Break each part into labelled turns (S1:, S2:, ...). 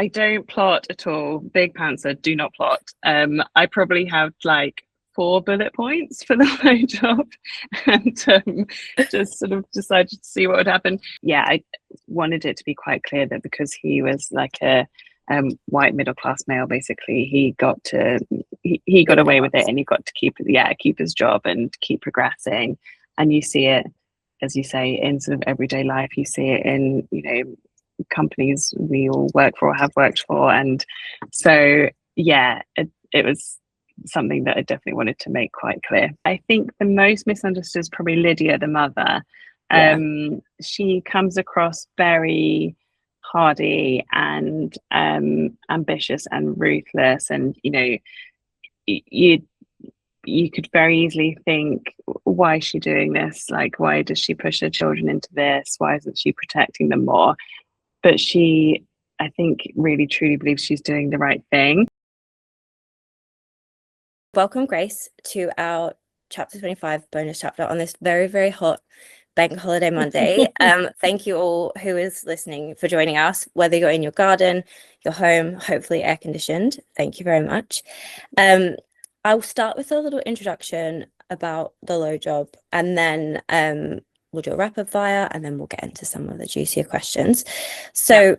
S1: I don't plot at all. Big pantser, do not plot. I probably have like 4 bullet points for the low job, and just sort of decided to see what would happen. Yeah, I wanted it to be quite clear that because he was like a white middle class male, basically, he got away with it, and he got to keep his job and keep progressing. And you see it, as you say, in sort of everyday life. You see it in companies we all work for or have worked for, and so yeah, it was something that I definitely wanted to make quite clear. I think the most misunderstood is probably Lydia, the mother.
S2: Yeah.
S1: She comes across very hardy and ambitious and ruthless, and you could very easily think, why is she doing this? Like, why does she push her children into this? Why isn't she protecting them more? But she, I think, really truly believes she's doing the right thing.
S2: Welcome, Grace, to our chapter 25 bonus chapter on this very, very hot bank holiday Monday. Thank you all who is listening for joining us, whether you're in your garden, your home, hopefully air conditioned. Thank you very much. I'll start with a little introduction about the low job, and then we'll do a rapid fire, and then we'll get into some of the juicier questions. So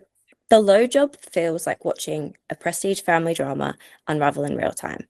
S2: the low job feels like watching a prestige family drama unravel in real time,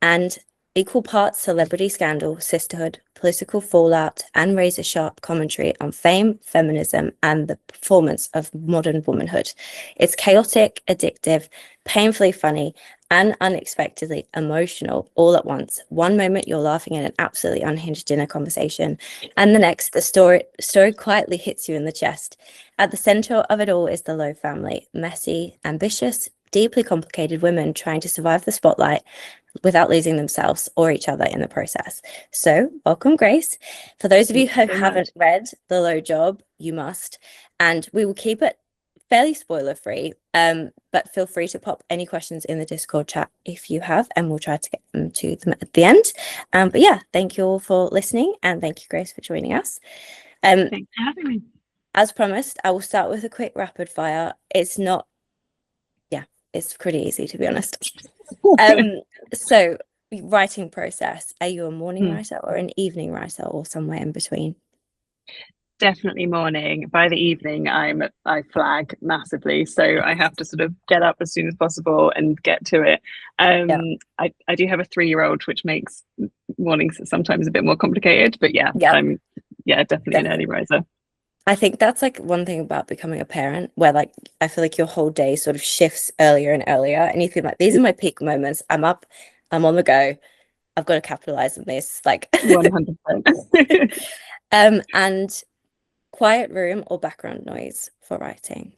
S2: and equal parts celebrity scandal, sisterhood, political fallout, and razor-sharp commentary on fame, feminism, and the performance of modern womanhood. It's chaotic, addictive, painfully funny, and unexpectedly emotional all at once. One moment you're laughing at an absolutely unhinged dinner conversation, and the next the story quietly hits you in the chest. At the center of it all is the Lowe family, messy, ambitious, deeply complicated women trying to survive the spotlight without losing themselves or each other in the process. So welcome, Grace. For those of you who haven't read The Low Job, you must, and we will keep it fairly spoiler free, but feel free to pop any questions in the Discord chat if you have, and we'll try to get them to them at the end. But yeah, thank you all for listening, and thank you, Grace, for joining us.
S1: Thanks for having me.
S2: As promised, I will start with a quick rapid fire. It's pretty easy, to be honest. So writing process, are you a morning writer or an evening writer, or somewhere in between?
S1: Definitely morning. By the evening, I flag massively, so I have to sort of get up as soon as possible and get to it. I do have a 3-year-old, which makes mornings sometimes a bit more complicated, but I'm definitely an early riser.
S2: I think that's like one thing about becoming a parent, where like I feel like your whole day sort of shifts earlier and earlier, and you feel like, these are my peak moments. I'm up, I'm on the go, I've got to capitalize on this, like
S1: 100%.
S2: And quiet room or background noise for writing?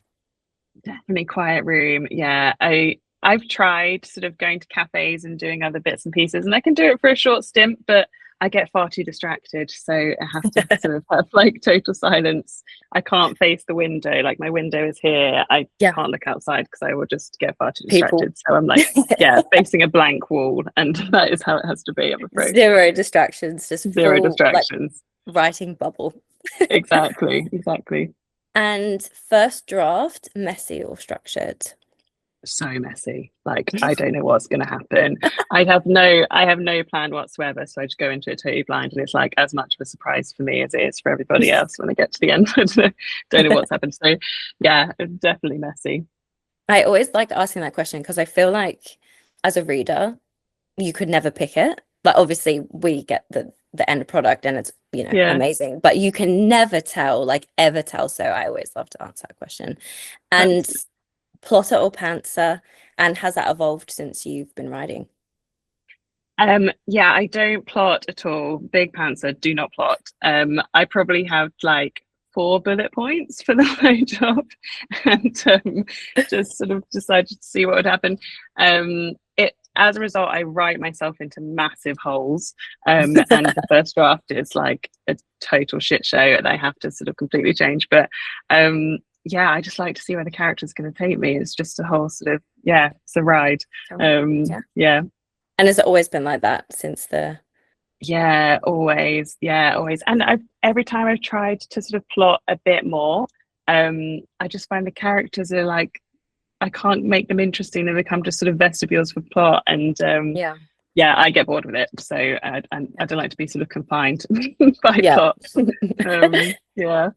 S1: Definitely quiet room. Yeah, I've tried sort of going to cafes and doing other bits and pieces, and I can do it for a short stint, but I get far too distracted, so I have to sort of have like total silence. I can't face the window, like my window is here. I can't look outside because I will just get far too distracted. So I'm like, facing a blank wall, and that is how it has to be, I'm afraid.
S2: Zero distractions, just
S1: zero distractions.
S2: Like, writing bubble.
S1: Exactly.
S2: And first draft, messy or structured?
S1: So messy, like I don't know what's going to happen. I have no plan whatsoever, so I just go into it totally blind, and it's like as much of a surprise for me as it is for everybody else when I get to the end. I don't know what's happened. So yeah, it's definitely messy.
S2: I always like asking that question because I feel like as a reader you could never pick it. Like obviously we get the end product and it's amazing, but you can never tell, like ever tell. So I always love to answer that question. And plotter or pantser, and has that evolved since you've been writing?
S1: I don't plot at all. Big pantser, do not plot. I probably have like 4 bullet points for the low job, and just sort of decided to see what would happen. As a result, I write myself into massive holes, and the first draft is like a total shit show, and I have to sort of completely change. But I just like to see where the character's going to take me. It's just a whole sort of it's a ride. And
S2: has it always been like that since the
S1: always and every time I've tried to sort of plot a bit more, I just find the characters are like, I I can't make them interesting. They become just sort of vestibules for plot, and yeah, I get bored with it. So I don't like to be sort of confined by plot. Yeah.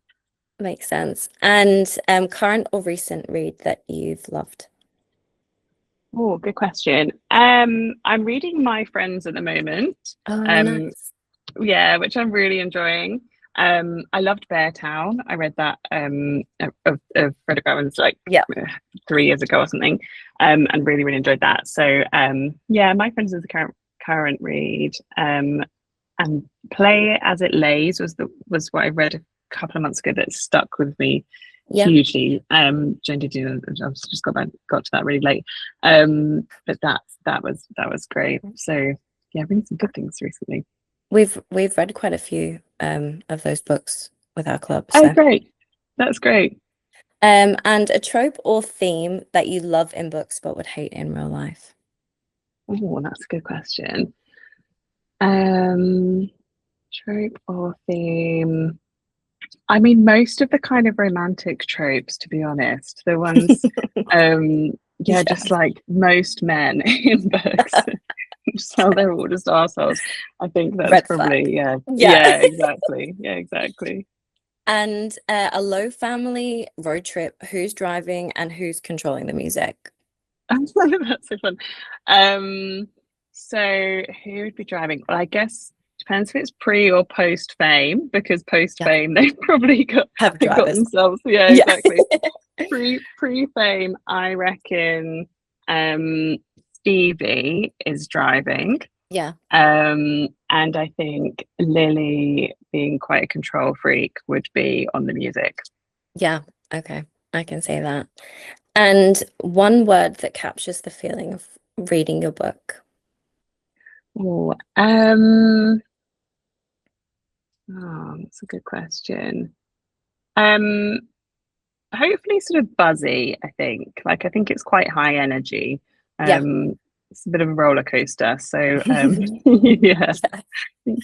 S2: Makes sense. And current or recent read that you've loved?
S1: Oh, good question. I'm reading My Friends at the moment.
S2: Oh, nice.
S1: Yeah, which I'm really enjoying. I loved Beartown. I read that of Frederick Owens like 3 years ago or something. And really, really enjoyed that. So yeah, My Friends is the current read. And Play As It Lays was what I read a couple of months ago that stuck with me hugely. Jen did I've just got to that really late. But that was great. So yeah, reading some good things recently.
S2: We've read quite a few of those books with our club.
S1: So. Oh, great! That's great.
S2: And a trope or theme that you love in books but would hate in real life?
S1: Oh, that's a good question. Trope or theme? I mean, most of the kind of romantic tropes, to be honest, the ones, just like most men in books, just how they're all just arseholes. I think that's
S2: Red
S1: probably
S2: flag.
S1: exactly. Yeah, exactly.
S2: And a low family road trip, who's driving and who's controlling the music?
S1: That's so fun. So who would be driving? Well, I guess depends if it's pre or post fame, because post fame they've probably got themselves. Yeah, exactly. pre fame, I reckon Stevie is driving.
S2: Yeah.
S1: And I think Lily, being quite a control freak, would be on the music.
S2: Yeah, okay, I can say that. And one word that captures the feeling of reading your book.
S1: Oh, that's a good question. Hopefully sort of buzzy, I think. Like I think it's quite high energy. It's a bit of a roller coaster. So yeah,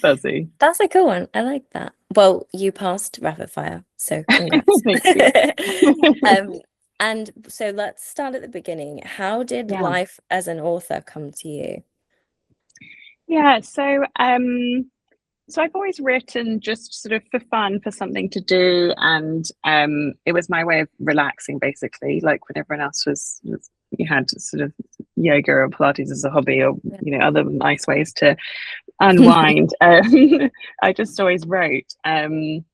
S1: buzzy.
S2: That's a cool one. I like that. Well, you passed rapid fire, so congrats.
S1: Thank you.
S2: And so let's start at the beginning. How did life as an author come to you?
S1: Yeah, so I've always written just sort of for fun, for something to do, and it was my way of relaxing, basically. Like when everyone else was you had sort of yoga or Pilates as a hobby, or other nice ways to unwind. I just always wrote, and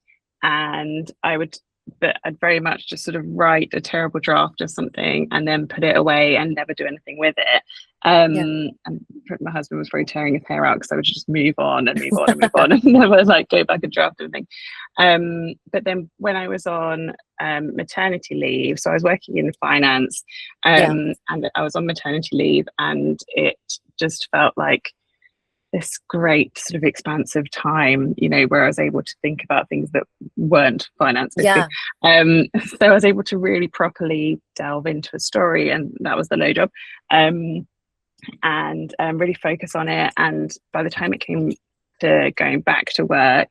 S1: I'd very much just sort of write a terrible draft of something and then put it away and never do anything with it. And my husband was probably tearing his hair out because I would just move on and move on and move on and never like go back and draft anything. But then when I was on maternity leave, so I was working in finance, and I was on maternity leave, and it just felt like this great sort of expansive time, where I was able to think about things that weren't finance, basically. So I was able to really properly delve into a story, and that was the low job, and really focus on it. And by the time it came to going back to work,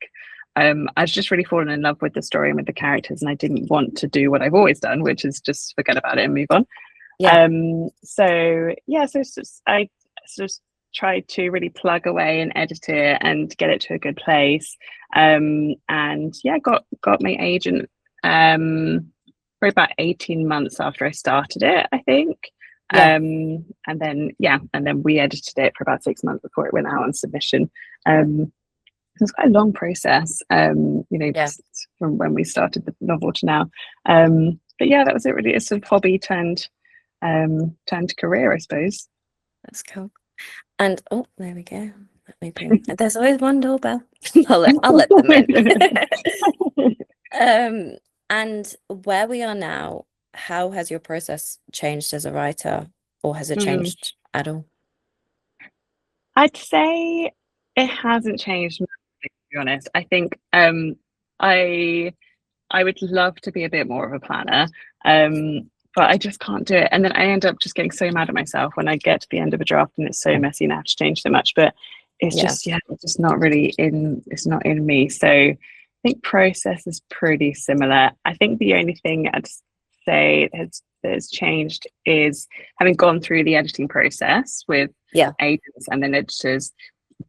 S1: I'd just really fallen in love with the story and with the characters, and I didn't want to do what I've always done, which is just forget about it and move on. So I sort of tried to really plug away and edit it and get it to a good place, and got my agent for about 18 months after I started it, I think. And then we edited it for about 6 months before it went out on submission. It was quite a long process, from when we started the novel to now. But yeah, that was it really. A sort of hobby turned career, I suppose.
S2: That's cool. And oh, there we go. Let me bring. There's always one doorbell. I'll let them in. And where we are now, how has your process changed as a writer, or has it changed at all?
S1: I'd say it hasn't changed, to be honest. I think I would love to be a bit more of a planner, but I just can't do it. And then I end up just getting so mad at myself when I get to the end of a draft and it's so messy and I have to change so much. But it's just it's just not really it's not in me. So I think process is pretty similar. I think the only thing I'd say has changed is having gone through the editing process with agents and then editors.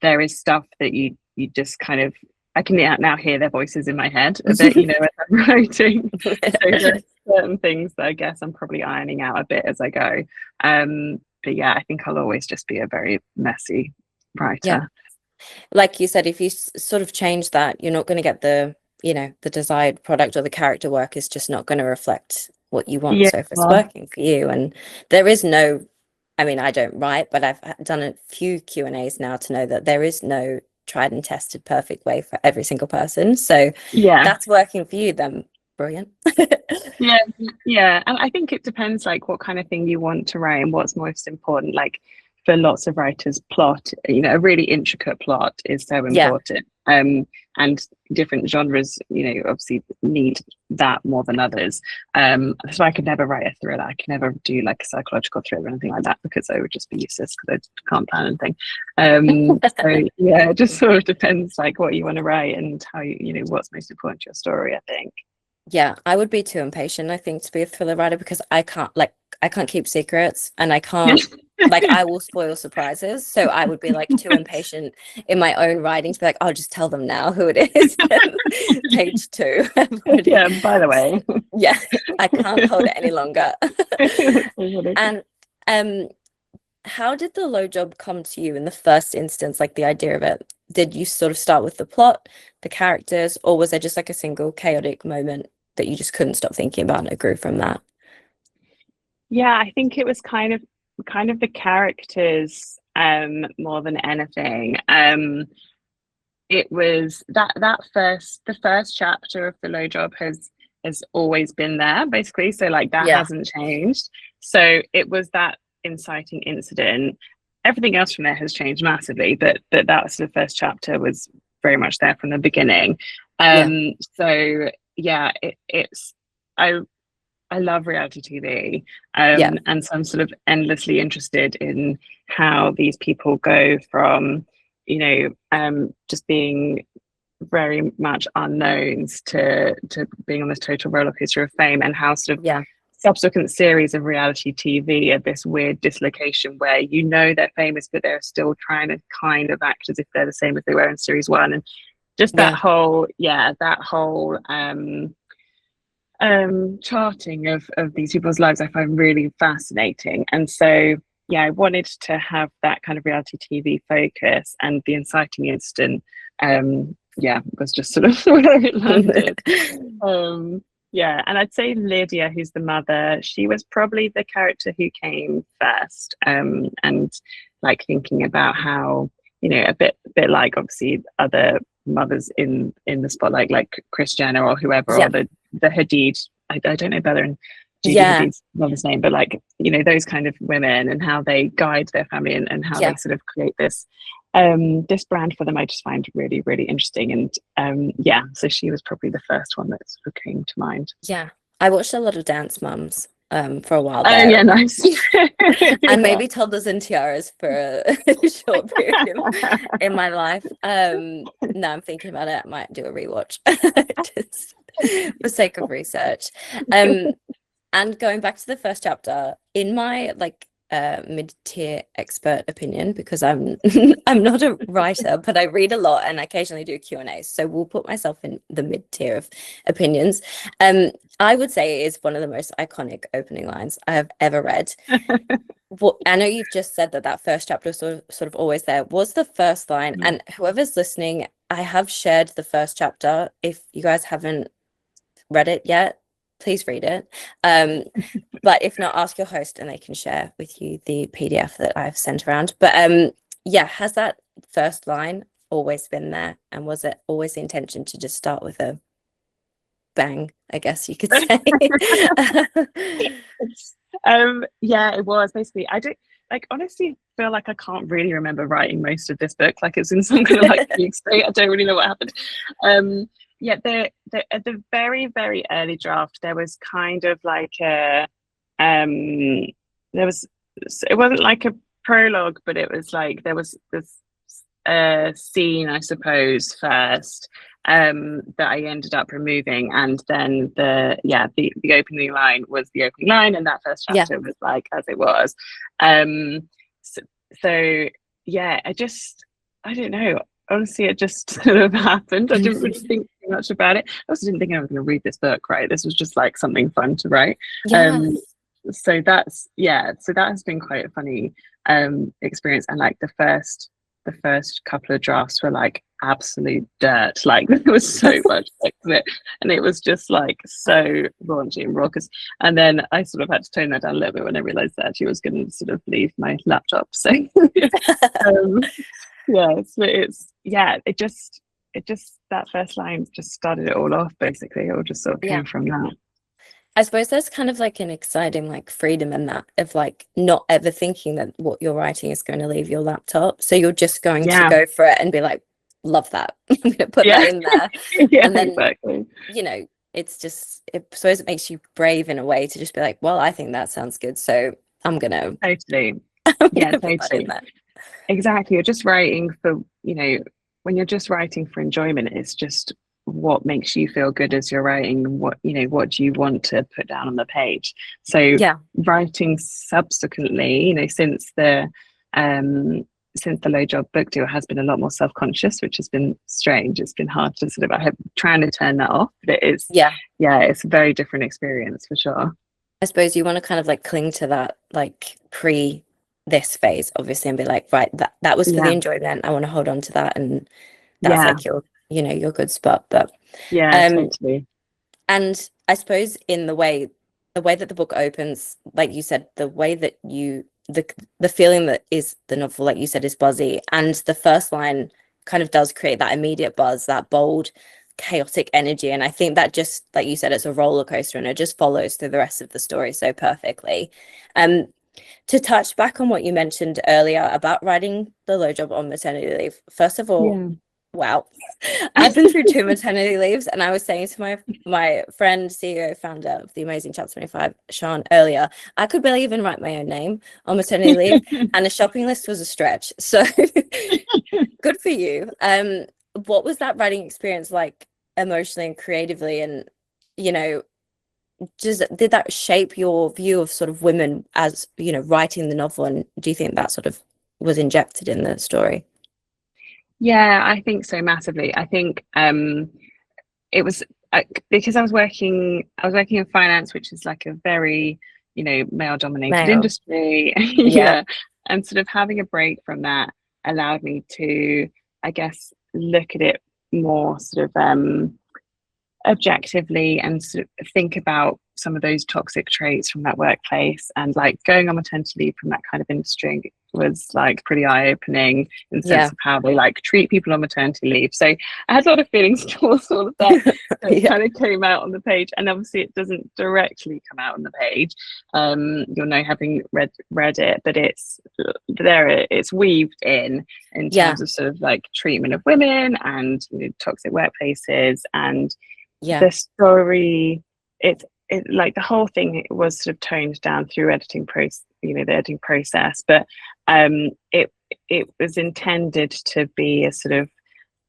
S1: There is stuff that you just kind of, I can now hear their voices in my head a bit, you know, as I'm writing. So there's certain things that I guess I'm probably ironing out a bit as I go. But yeah, I think I'll always just be a very messy writer.
S2: Yeah. Like you said, if you sort of change that, you're not going to get the, you know, the desired product, or the character work is just not going to reflect what you want. So if it's working for you, and there is no, I mean, I don't write, but I've done a few Q&As now to know that there is no tried and tested perfect way for every single person. So that's working for you, then brilliant.
S1: Yeah, and I think it depends like what kind of thing you want to write and what's most important. Like for lots of writers, plot, you know, a really intricate plot is so important. And different genres, you know, obviously need that more than others. So I could never write a thriller. I could never do like a psychological thriller or anything like that, because I would just be useless because I can't plan anything. So yeah, it just sort of depends like what you want to write and how you know, what's most important to your story, I think.
S2: Yeah, I would be too impatient, I think, to be a thriller writer, because I can't keep secrets, and I can't like, I will spoil surprises. So I would be like too impatient in my own writing to be like, I'll just tell them now who it is. Page 2.
S1: Yeah, by the way.
S2: Yeah, I can't hold it any longer. And how did the low job come to you in the first instance, like the idea of it? Did you sort of start with the plot, the characters, or was there just like a single chaotic moment that you just couldn't stop thinking about and it grew from that?
S1: Yeah, I think it was kind of the characters more than anything. It was the first chapter of the low job has always been there, basically. So like that hasn't changed. So it was that inciting incident. Everything else from there has changed massively, but that's the first chapter was very much there from the beginning. So yeah, it's I love reality TV, and so I'm sort of endlessly interested in how these people go from, you know, just being very much unknowns to being on this total roller coaster of fame, and how sort of subsequent series of reality TV are this weird dislocation where you know they're famous, but they're still trying to kind of act as if they're the same as they were in series 1, and just that whole charting of these people's lives I find really fascinating. And so I wanted to have that kind of reality TV focus, and the inciting incident was just sort of where it landed. And I'd say Lydia, who's the mother, she was probably the character who came first, and like thinking about how, you know, a bit like obviously other mothers in the spotlight, like Kris Jenner or whoever, or the Hadid, I don't know better than Gigi Hadid's mother's name, but like, you know, those kind of women and how they guide their family, and how they sort of create this this brand for them, I just find really, really interesting. And so she was probably the first one that sort of came to mind.
S2: I watched a lot of Dance Mums for a while
S1: there. Oh yeah, nice.
S2: And maybe Toddlers and Tiaras for a short period in my life. Now I'm thinking about it, I might do a rewatch just for sake of research. And going back to the first chapter, in my like mid-tier expert opinion, because I'm not a writer, but I read a lot and occasionally do Q&As, so we'll put myself in the mid-tier of opinions. I would say it is one of the most iconic opening lines I have ever read. I know you've just said that first chapter was sort of always there. Was the first line, and whoever's listening, I have shared the first chapter. If you guys haven't read it yet, please read it. But if not, ask your host and they can share with you the PDF that I've sent around. But has that first line always been there? And was it always the intention to just start with a bang, I guess you could say?
S1: It was basically, I don't like, honestly feel like I can't really remember writing most of this book, like it's in some kind of like fugue state. I don't really know what happened. At the very, very early draft, there was kind of like it wasn't like a prologue, but it was like there was this scene, I suppose, first, that I ended up removing, and then the opening line was the opening line, and that first chapter was like as it was. So, so yeah, I don't know. Honestly, it just sort of happened. I didn't really think too much about it. I also didn't think I was going to read this book, right? This was just like something fun to write. So that has been quite a funny experience. And like the first couple of drafts were like absolute dirt. Like there was so much sex in it, and it was just like so raunchy and raucous. And then I sort of had to tone that down a little bit when I realized that she was going to sort of leave my laptop. So it just that first line just started it all off. Basically, it all just sort of came from that.
S2: I suppose there's kind of like an exciting like freedom in that, of like not ever thinking that what you're writing is going to leave your laptop. So you're just going to go for it and be like, love that. I'm going to put that in there. And then,
S1: exactly.
S2: You know, it's just, I suppose it makes you brave in a way to just be like, well, I think that sounds good. So I'm going to.
S1: Totally. Totally. Exactly. You're just writing for, when you're just writing for enjoyment, it's just what makes you feel good as you're writing, what do you want to put down on the page. So writing subsequently, since the low job book deal has been a lot more self-conscious, which has been strange. It's been hard to sort of trying to turn that off, but it is it's a very different experience for sure.
S2: I suppose you want to kind of like cling to that like pre this phase obviously and be like, right, that was for the enjoyment. I want to hold on to that, and that's like your good spot. But
S1: totally.
S2: And I suppose in the way that the book opens, like you said, the way that the feeling that is the novel, like you said, is buzzy, and the first line kind of does create that immediate buzz, that bold chaotic energy. And I think that, just like you said, it's a roller coaster, and it just follows through the rest of the story so perfectly. To touch back on what you mentioned earlier about writing the low job on maternity leave, first of all, wow, I've been through 2 maternity leaves, and I was saying to my friend, CEO, founder of the amazing Chapter 25, Sean, earlier, I could barely even write my own name on maternity leave, and a shopping list was a stretch. So good for you. What was that writing experience like emotionally and creatively? And did that shape your view of sort of women as writing the novel? And do you think that sort of was injected in the story?
S1: Yeah, I think so, massively. I think it was because I was working in finance, which is like a very male dominated industry. And sort of having a break from that allowed me to, I guess, look at it more sort of objectively and sort of think about some of those toxic traits from that workplace. And like going on maternity leave from that kind of industry was like pretty eye-opening in the sense of how they like treat people on maternity leave. So I had a lot of feelings towards all of that. It kind of came out on the page, and obviously it doesn't directly come out on the page, having read it, but it's there, it's weaved in terms of sort of like treatment of women and toxic workplaces. And the story, it like the whole thing was sort of toned down through editing the editing process, but it was intended to be a sort of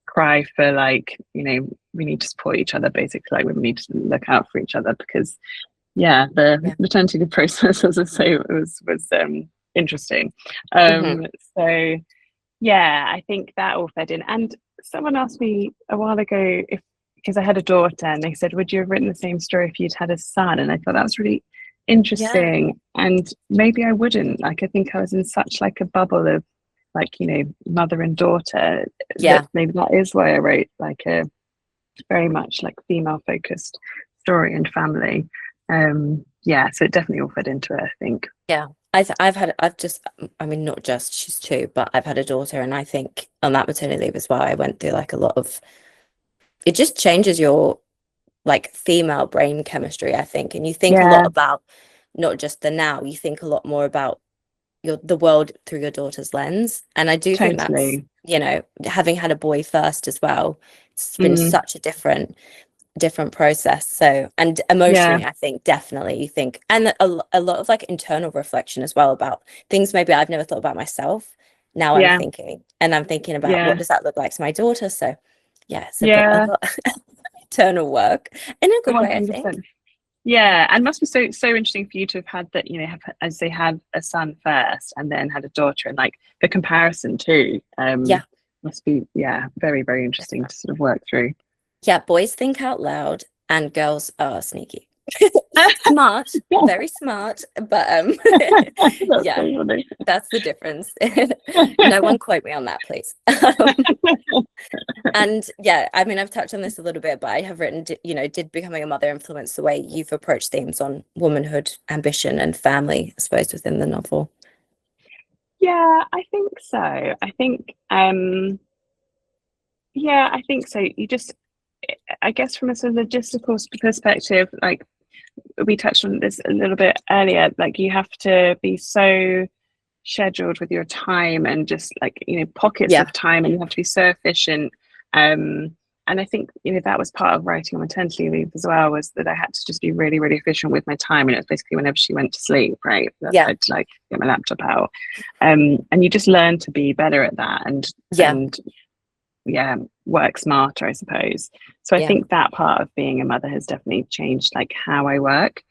S1: cry for like we need to support each other, basically, like we need to look out for each other, because maternity leave process, as I say, was interesting. So I think that all fed in. And someone asked me a while ago because I had a daughter, and they said, would you have written the same story if you'd had a son? And I thought that was really interesting. And maybe I wouldn't. Like, I think I was in such like a bubble of like mother and daughter, that maybe that is why I wrote like a very much like female focused story and family. So it definitely all fed into it, I think. I mean, not just, she's 2, but I've had a daughter, and I think on that maternity leave as well, I went through like a lot of, it just changes your like female brain chemistry, I think. And you think a lot about not just the now, you think a lot more about the world through your daughter's lens. And I do think that's, having had a boy first as well, it's been such a different process. So, and emotionally, I think definitely you think, and a lot of like internal reflection as well about things maybe I've never thought about myself. Now I'm thinking about what does that look like to my daughter. So
S2: yeah, it's
S1: Yeah,
S2: a lot eternal work in a good way, I think.
S1: 100%. Yeah, and must be so interesting for you to have had that, have, as they had a son first and then had a daughter, and like the comparison too.
S2: Yeah.
S1: Must be, yeah, very, very interesting to sort of work through.
S2: Yeah, boys think out loud and girls are sneaky. Smart, very smart, but
S1: That's
S2: yeah,
S1: so funny.
S2: that's the difference. No one quote me on that, please. And yeah, I mean, I've touched on this a little bit, but I have written, did becoming a mother influence the way you've approached themes on womanhood, ambition, and family, I suppose, within the novel?
S1: Yeah, I think so. I think, yeah, I think so. I guess from a sort of logistical perspective, like we touched on this a little bit earlier, like you have to be so scheduled with your time and just like, pockets of time, and you have to be so efficient. And I think, that was part of writing on maternity leave as well, was that I had to just be really, really efficient with my time. And it was basically whenever she went to sleep, right? I'd like get my laptop out. And you just learn to be better at that and yeah, work smarter, I suppose. So I think that part of being a mother has definitely changed like how I work.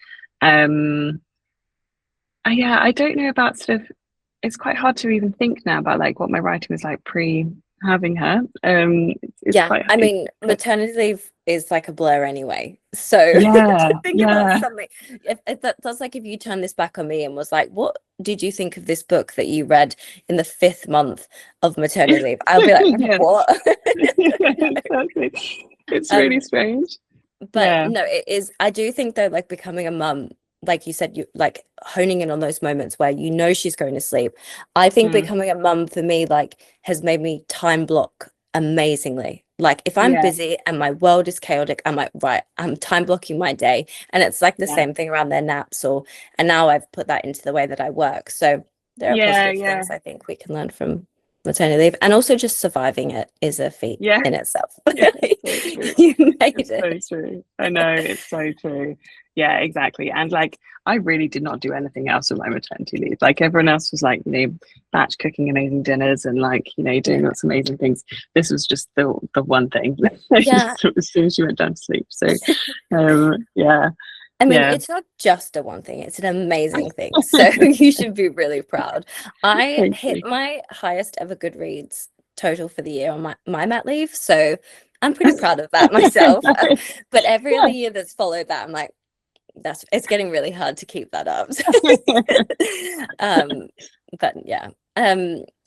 S1: Yeah, I don't know about sort of, it's quite hard to even think now about like what my writing was like pre having her. It's quite,
S2: I mean, maternity leave is like a blur anyway. So
S1: yeah,
S2: think about something. If that's like if you turn this back on me and was like, what did you think of this book that you read in the 5th month of maternity leave? I'll be like, what?
S1: Exactly. It's really strange.
S2: But no, it is. I do think though, like becoming a mum, like you said, you like honing in on those moments where she's going to sleep. I think becoming a mum for me like has made me time block amazingly. Like if I'm busy and my world is chaotic, I'm like, right, I'm time blocking my day. And it's like the same thing around their naps and now I've put that into the way that I work. So there are positive things I think we can learn from maternity leave, and also just surviving it is a feat in itself.
S1: Yeah, so true.
S2: You made
S1: it's
S2: it.
S1: So true. I know, it's so true. Yeah, exactly. And like I really did not do anything else with my maternity leave. Like everyone else was like, batch cooking amazing dinners and like, doing lots of amazing things. This was just the one thing. As soon as she went down to sleep. So yeah.
S2: I mean, it's not just a one thing, it's an amazing thing. So you should be really proud. I hit my highest ever Goodreads total for the year on my mat leave. So I'm pretty proud of that myself. But every other year that's followed that, I'm like, it's getting really hard to keep that up. But yeah.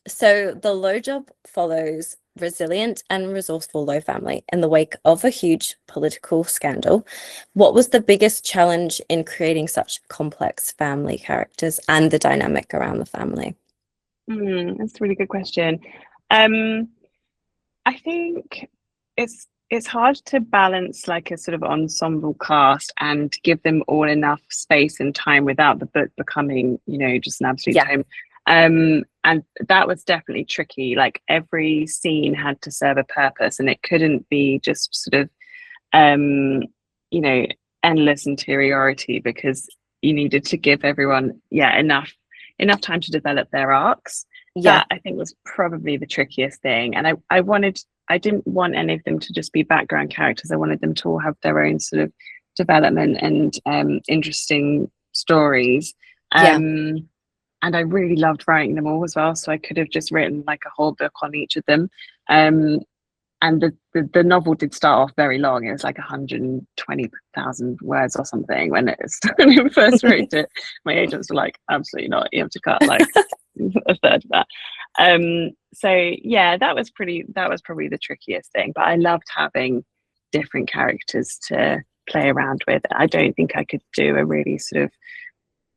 S2: So the Low job follows resilient and resourceful Low family in the wake of a huge political scandal. What was the biggest challenge in creating such complex family characters and the dynamic around the family?
S1: That's a really good question. I think it's hard to balance like a sort of ensemble cast and give them all enough space and time without the book becoming, just an absolute tome. And that was definitely tricky. Like every scene had to serve a purpose, and it couldn't be just sort of, endless interiority, because you needed to give everyone, enough time to develop their arcs. That I think was probably the trickiest thing. And I didn't want any of them to just be background characters. I wanted them to all have their own sort of development and interesting stories. And I really loved writing them all as well. So I could have just written like a whole book on each of them. And the novel did start off very long. It was like 120,000 words or something when when I first wrote it. My agents were like, absolutely not. You have to cut like a third of that. So yeah, that was probably the trickiest thing. But I loved having different characters to play around with. I don't think I could do a really sort of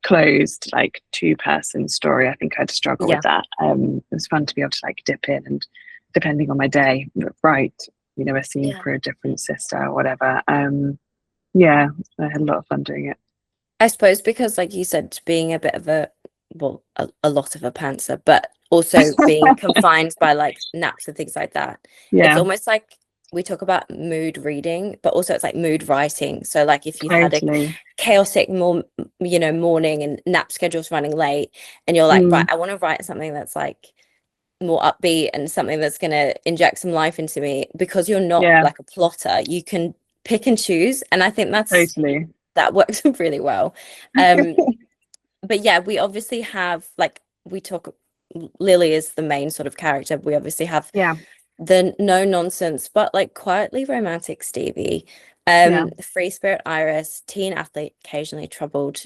S1: closed like 2-person story. I think I'd struggle with that. It was fun to be able to like dip in and, depending on my day, write a scene for a different sister or whatever. I had a lot of fun doing it.
S2: I suppose because, like you said, being a bit of a lot of a pantser, but also being confined by like naps and things like that. It's almost like we talk about mood reading, but also it's like mood writing. So like if you've had a chaotic morning and nap schedules running late, and you're like, right, I want to write something that's like more upbeat and something that's going to inject some life into me, because you're not
S1: Yeah,
S2: like a plotter, you can pick and choose, and I think
S1: totally.
S2: that works really well. But yeah, we obviously have, like, we talk, Lily is the main sort of character. We obviously have
S1: Yeah,
S2: the no nonsense but like quietly romantic Stevie,
S1: yeah.
S2: free spirit Iris, teen athlete, occasionally troubled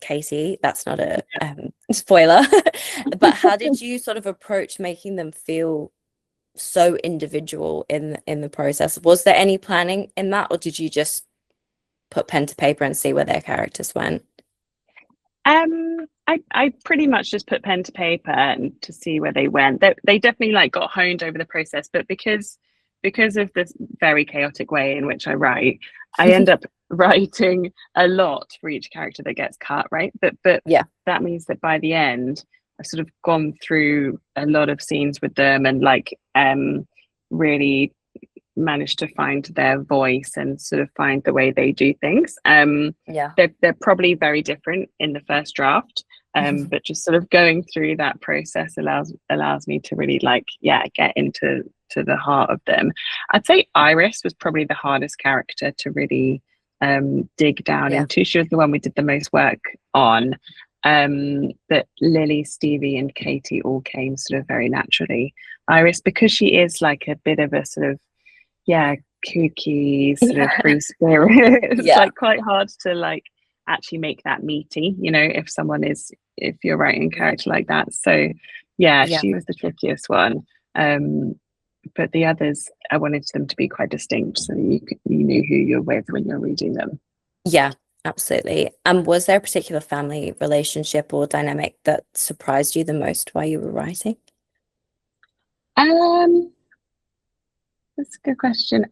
S2: Katie. That's not a spoiler. But how did you sort of approach making them feel so individual in the process? Was there any planning in that, or did you just put pen to paper and see where their characters went?
S1: I pretty much just put pen to paper and to see where they went. They definitely like got honed over the process, but because of this very chaotic way in which I write, I end up writing a lot for each character that gets cut, right? But
S2: Yeah.
S1: that means that by the end, I've sort of gone through a lot of scenes with them and like really managed to find their voice and sort of find the way they do things.
S2: Yeah.
S1: They're probably very different in the first draft, but just sort of going through that process allows me to really like get into the heart of them. I'd say Iris was probably the hardest character to really dig down
S2: Yeah.
S1: into. She was the one we did the most work on. But Lily, Stevie, and Katie all came sort of very naturally. Iris, because she is like a bit of a sort of kooky sort of free spirit. It's
S2: Yeah.
S1: like quite hard to like actually make that meaty, you know, if you're writing a character like that. So
S2: Yeah.
S1: she was the trickiest one. But the others, I wanted them to be quite distinct, so you knew who you're with when you're reading them.
S2: Yeah, absolutely. Was there a particular family relationship or dynamic that surprised you the most while you were writing?
S1: That's a good question.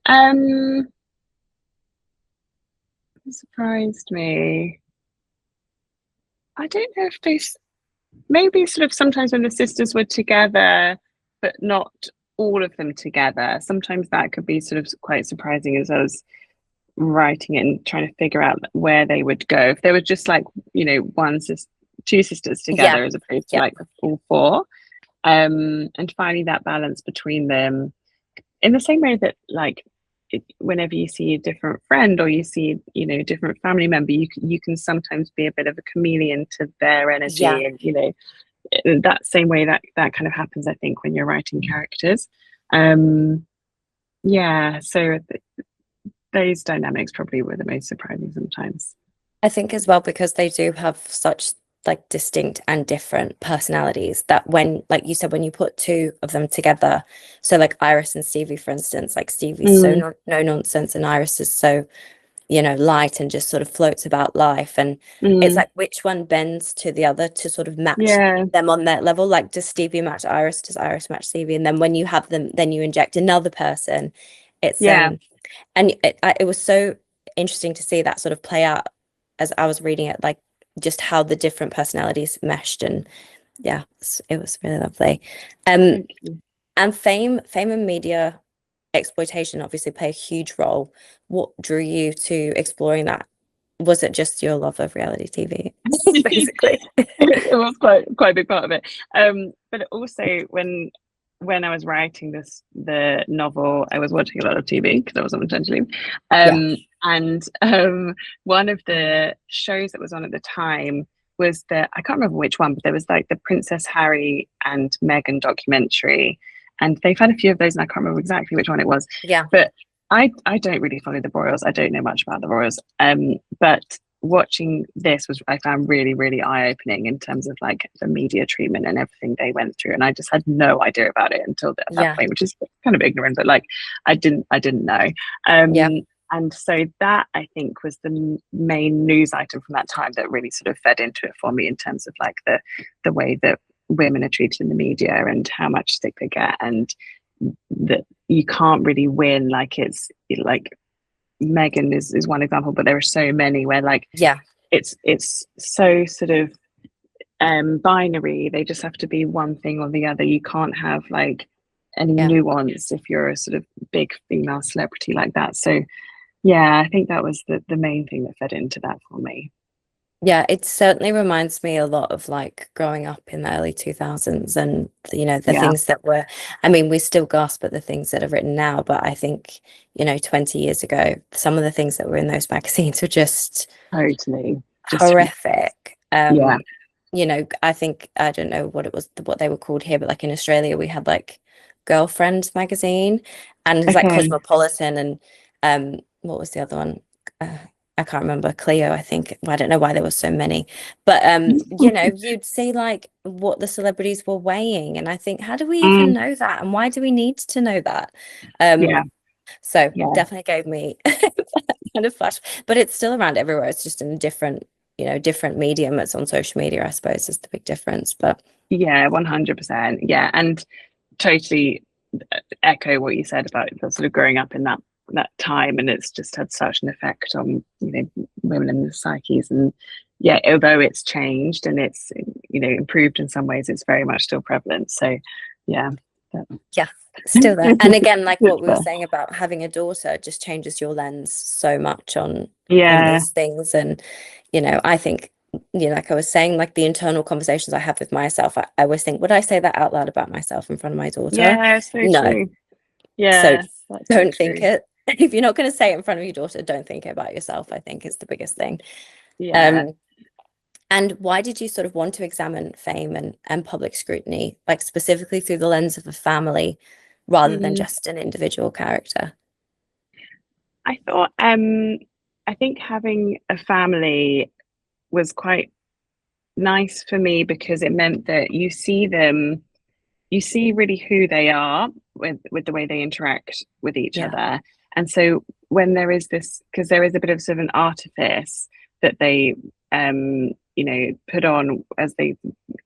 S1: Surprised me. I don't know if maybe sort of sometimes when the sisters were together, but not all of them together. Sometimes that could be sort of quite surprising as I was writing it and trying to figure out where they would go. If they were just like, you know, two sisters together
S2: Yeah.
S1: as opposed to
S2: Yeah.
S1: like all four. And finding that balance between them in the same way that like whenever you see a different friend or you see, you know, a different family member, you can sometimes be a bit of a chameleon to their
S2: Yeah.
S1: energy, and you know, that same way that kind of happens, I think, when you're writing characters. So those dynamics probably were the most surprising sometimes.
S2: I think as well, because they do have such like distinct and different personalities, that when, like you said, when you put two of them together, so like Iris and Stevie, for instance, like Stevie's so no nonsense and Iris is so, you know, light and just sort of floats about life, and it's like which one bends to the other to sort of match them on that level. Like, does Stevie match Iris, does Iris match Stevie? And then when you have them, then you inject another person. It's and it was so interesting to see that sort of play out as I was reading it, like just how the different personalities meshed. And yeah, it was really lovely. And fame and media exploitation obviously play a huge role. What drew you to exploring that? Was it just your love of reality TV, basically?
S1: It was quite a big part of it. But also when I was writing the novel, I was watching a lot of TV because I was on maternity leave. And one of the shows that was on at the time was I can't remember which one, but there was like the Princess Harry and Meghan documentary, and they've had a few of those, and I can't remember exactly which one it was.
S2: Yeah.
S1: But I don't really follow the royals. I don't know much about the royals. But watching this I found really, really eye-opening in terms of like the media treatment and everything they went through. And I just had no idea about it until that point, which is kind of ignorant, but like I didn't know. And so that, I think, was the main news item from that time that really sort of fed into it for me in terms of like the way that women are treated in the media and how much stick they get, and that you can't really win. Like it's like Meghan is one example, but there are so many where like it's so sort of binary. They just have to be one thing or the other. You can't have like any nuance if you're a sort of big female celebrity like that. So I think that was the main thing that fed into that for me.
S2: Yeah, it certainly reminds me a lot of like growing up in the early 2000s and, you know, the
S1: Yeah,
S2: things that were, I mean, we still gasp at the things that are written now, but I think, you know, 20 years ago, some of the things that were in those magazines were just
S1: totally. Just
S2: horrific.
S1: yeah.
S2: You know, I think, I don't know what it was, what they were called here, but like in Australia, we had like Girlfriend magazine and it was like
S1: Okay.
S2: Cosmopolitan and what was the other one? I can't remember. Cleo, I think. I don't know why there were so many. But you know, you'd see like what the celebrities were weighing. And I think, how do we even
S1: Mm,
S2: know that? And why do we need to know that? Um,
S1: yeah,
S2: so
S1: yeah,
S2: definitely gave me kind of flash, but it's still around everywhere. It's just in a different, you know, different medium. It's on social media, I suppose, is the big difference. But
S1: yeah, 100%. Yeah, and totally echo what you said about the sort of growing up in that time, and it's just had such an effect on, you know, women and their psyches. And yeah, although it's changed and it's, you know, improved in some ways, it's very much still prevalent. So yeah,
S2: yeah, still there. And again, like what
S1: it's
S2: we were saying about having a daughter just changes your lens so much on
S1: yeah,
S2: these things. And, you know, I think, you know, like I was saying, like the internal conversations I have with myself, I always think, would I say that out loud about myself in front of my daughter?
S1: yeah, so
S2: No.
S1: true.
S2: So
S1: Yeah, that's so
S2: don't think
S1: true.
S2: it. If you're not going to say it in front of your daughter, don't think it about yourself, I think is the biggest thing.
S1: Yeah.
S2: Um, and why did you sort of want to examine fame and public scrutiny, like specifically through the lens of a family rather than
S1: Mm.
S2: just an individual character?
S1: I thought I think having a family was quite nice for me because it meant that you see them, you see really who they are with the way they interact with each
S2: Yeah.
S1: other. And so when there is this, because there is a bit of sort of an artifice that they you know, put on as they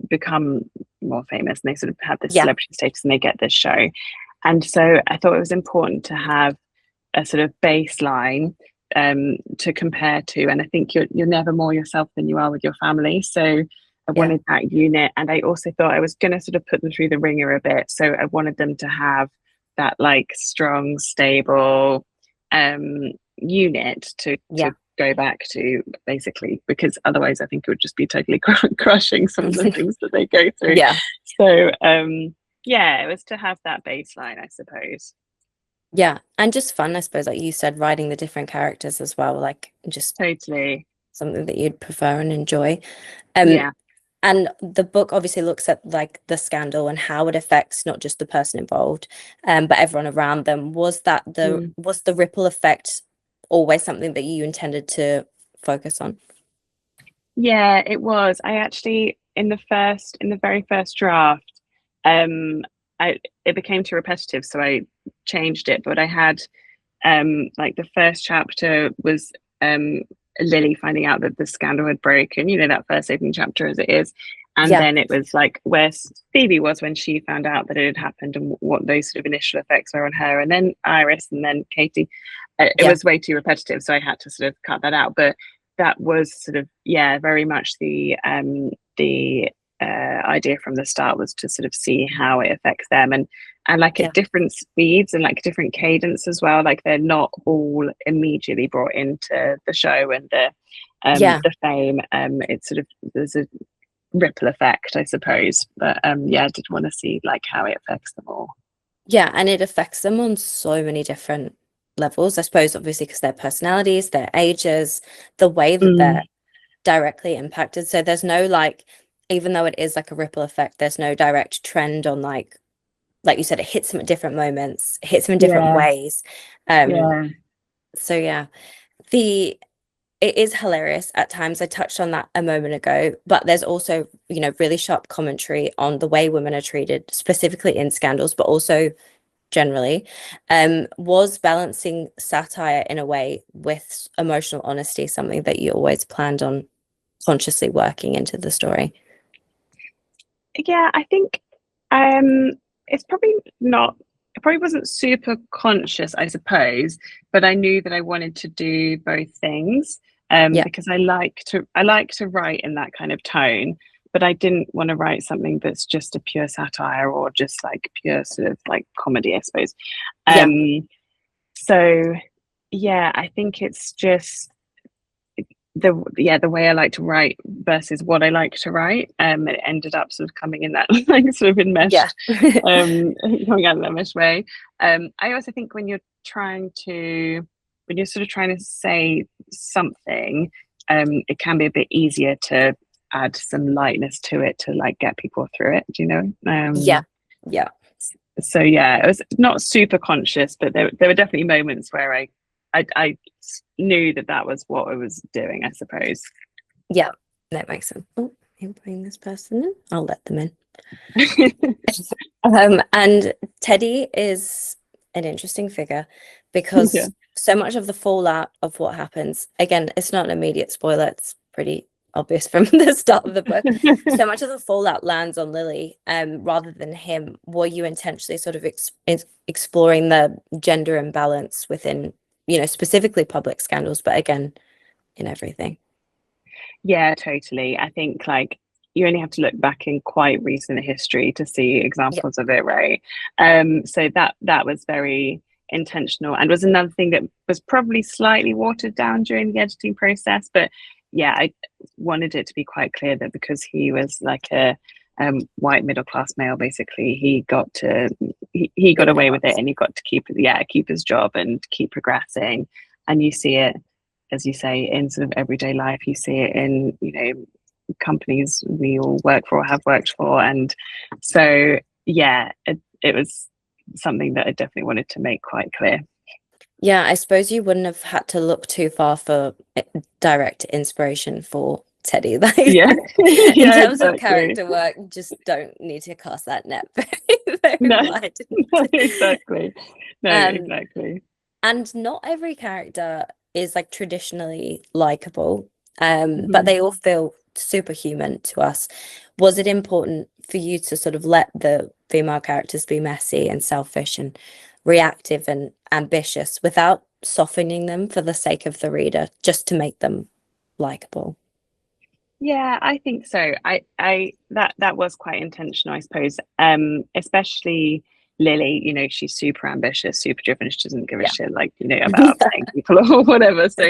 S1: become more famous and they sort of have this
S2: Yeah.
S1: celebrity status and they get this show. And so I thought it was important to have a sort of baseline to compare to. And I think you're never more yourself than you are with your family. So I
S2: Yeah.
S1: wanted that unit, and I also thought I was going to sort of put them through the ringer a bit. So I wanted them to have that like strong, stable unit to
S2: Yeah.
S1: go back to, basically, because otherwise I think it would just be totally crushing some of the things that they go through.
S2: Yeah.
S1: So yeah, it was to have that baseline, I suppose.
S2: Yeah. And just fun, I suppose, like you said, writing the different characters as well, like just
S1: Totally.
S2: something that you'd prefer and enjoy. Um,
S1: Yeah.
S2: And the book obviously looks at like the scandal and how it affects not just the person involved, but everyone around them.
S1: Mm.
S2: Was the ripple effect always something that you intended to focus on?
S1: Yeah, it was. I actually, in the very first draft, um, it became too repetitive, so I changed it. But I had like the first chapter was Lily finding out that the scandal had broken, you know, that first opening chapter as it is. And
S2: Yeah,
S1: then it was like where Phoebe was when she found out that it had happened and what those sort of initial effects were on her, and then Iris, and then Katie. It
S2: yeah,
S1: was way too repetitive, so I had to sort of cut that out. But that was sort of, yeah, very much the idea from the start was to sort of see how it affects them, and like
S2: yeah,
S1: at different speeds and like different cadence as well. Like they're not all immediately brought into the show and
S2: yeah.
S1: the fame. It's sort of, there's a ripple effect, I suppose. But yeah, I did want to see like how it affects them all.
S2: Yeah, and it affects them on so many different levels, I suppose, obviously, because their personalities, their ages, the way that they're
S1: Mm,
S2: directly impacted. So there's no like, even though it is like a ripple effect, there's no direct trend on like you said, it hits them at different moments, it hits them in different
S1: yeah,
S2: ways. Um,
S1: yeah.
S2: so yeah, the it is hilarious at times. I touched on that a moment ago, but there's also, you know, really sharp commentary on the way women are treated, specifically in scandals, but also generally. Was balancing satire in a way with emotional honesty something that you always planned on consciously working into the story?
S1: Yeah, I think um it's probably not, it probably wasn't super conscious, I suppose, but I knew that I wanted to do both things
S2: Yeah,
S1: because I like to write in that kind of tone, but I didn't want to write something that's just a pure satire or just like pure sort of like comedy, I suppose.
S2: yeah,
S1: So yeah, I think it's just the way I like to write versus what I like to write, it ended up sort of coming in that like sort of
S2: Yeah.
S1: enmeshed coming out in that meshed way. I also think when you're sort of trying to say something, it can be a bit easier to add some lightness to it to like get people through it, do you know?
S2: Yeah. Yeah.
S1: So yeah, it was not super conscious, but there were definitely moments where I knew that was what I was doing, I suppose.
S2: Yeah, that makes sense. Oh, I'm bring this person in. I'll let them in. And Teddy is an interesting figure because
S1: Yeah.
S2: so much of the fallout of what happens, again, it's not an immediate spoiler, it's pretty obvious from the start of the book. So much of the fallout lands on Lily, rather than him. Were you intentionally sort of exploring the gender imbalance within, specifically public scandals, but again, in everything?
S1: Yeah, totally. I think like you only have to look back in quite recent history to see
S2: Yeah.
S1: examples of it, right? So that was very intentional and was another thing that was probably slightly watered down during the editing process. But yeah, I wanted it to be quite clear that because he was like a white middle class male, basically, he got away with it, and he got to keep his job and keep progressing. And you see it, as you say, in sort of everyday life. You see it in, companies we all work for or have worked for. And so, yeah, it was something that I definitely wanted to make quite clear.
S2: Yeah, I suppose you wouldn't have had to look too far for direct inspiration for Teddy. Like,
S1: Yeah,
S2: in
S1: yeah,
S2: terms of
S1: exactly.
S2: character work, just don't need to cast that net very, very
S1: No,
S2: wide.
S1: exactly. No, exactly.
S2: And not every character is like traditionally likable, but
S1: Mhm.
S2: they all feel superhuman to us. Was it important for you to sort of let the female characters be messy and selfish and reactive and ambitious without softening them for the sake of the reader, just to make them likable?
S1: Yeah, I think so. I that was quite intentional, I suppose. Especially Lily, she's super ambitious, super driven. She doesn't give a
S2: Yeah.
S1: shit, like, about upsetting people or whatever. So,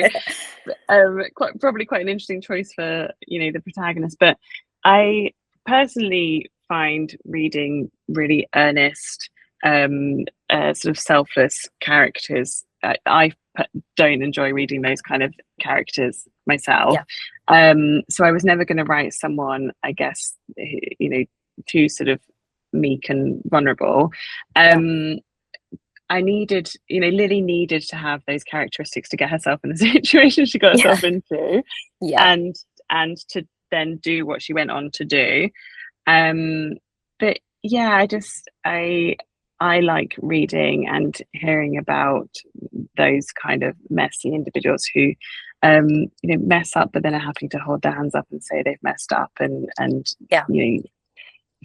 S1: probably quite an interesting choice for, the protagonist. But I personally find reading really earnest, sort of selfless characters. Don't enjoy reading those kind of characters myself. So I was never going to write someone, I guess, too sort of meek and vulnerable. I needed, Lily needed to have those characteristics to get herself in the situation she got herself into, and to then do what she went on to do. But yeah, I like reading and hearing about those kind of messy individuals who mess up but then are happy to hold their hands up and say they've messed up, and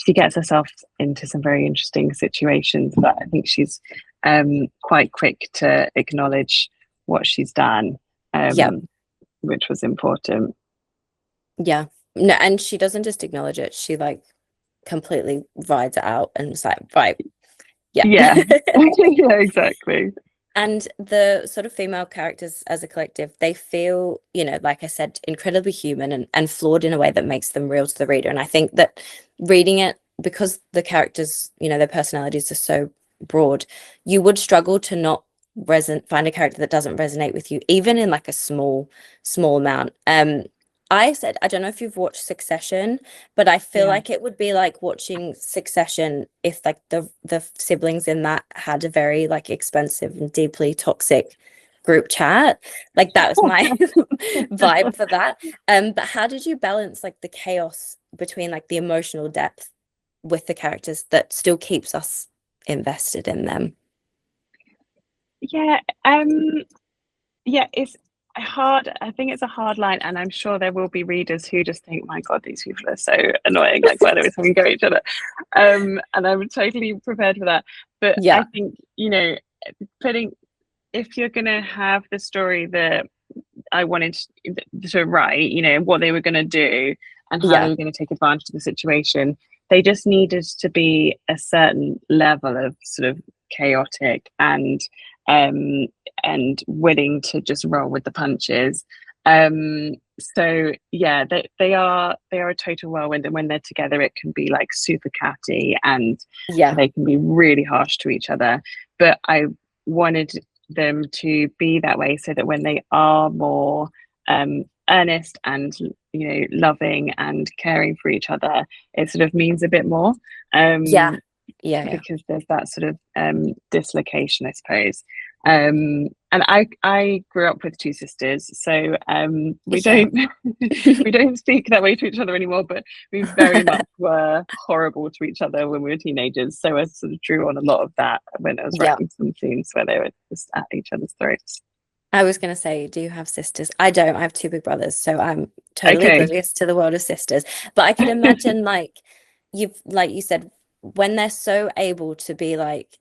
S1: she gets herself into some very interesting situations, but I think she's quite quick to acknowledge what she's done, which was important.
S2: No, and she doesn't just acknowledge it, she like completely rides it out and it's like, right,
S1: yeah. Yeah, exactly.
S2: And the sort of female characters as a collective, they feel, like I said, incredibly human and flawed in a way that makes them real to the reader. And I think that reading it, because the characters, their personalities are so broad, you would struggle to not find a character that doesn't resonate with you, even in like a small amount. I don't know if you've watched Succession, but I feel like it would be like watching Succession if like the siblings in that had a very like expensive and deeply toxic group chat. Like that was my vibe for that. But how did you balance like the chaos between like the emotional depth with the characters that still keeps us invested in them?
S1: Yeah, it's hard. I think it's a hard line, and I'm sure there will be readers who just think, my God, these people are so annoying, like why do we go at each other? And I'm totally prepared for that. But I think, if you're gonna have the story that I wanted to write, what they were gonna do and how they were gonna take advantage of the situation, they just needed to be a certain level of sort of chaotic and willing to just roll with the punches. So yeah, they are a total whirlwind, and when they're together it can be like super catty and
S2: Yeah.
S1: they can be really harsh to each other. But I wanted them to be that way so that when they are more earnest and loving and caring for each other, it sort of means a bit more.
S2: Yeah. Yeah.
S1: Because there's that sort of dislocation, I suppose. And I grew up with two sisters, so we
S2: Yeah.
S1: don't we don't speak that way to each other anymore, but we very much were horrible to each other when we were teenagers. So I sort of drew on a lot of that when I was
S2: Yeah.
S1: writing some scenes where they were just at each other's throats.
S2: I was going to say, do you have sisters? I don't. I have two big brothers, so I'm totally
S1: Okay.
S2: oblivious to the world of sisters. But I can imagine, like you said, when they're so able to be like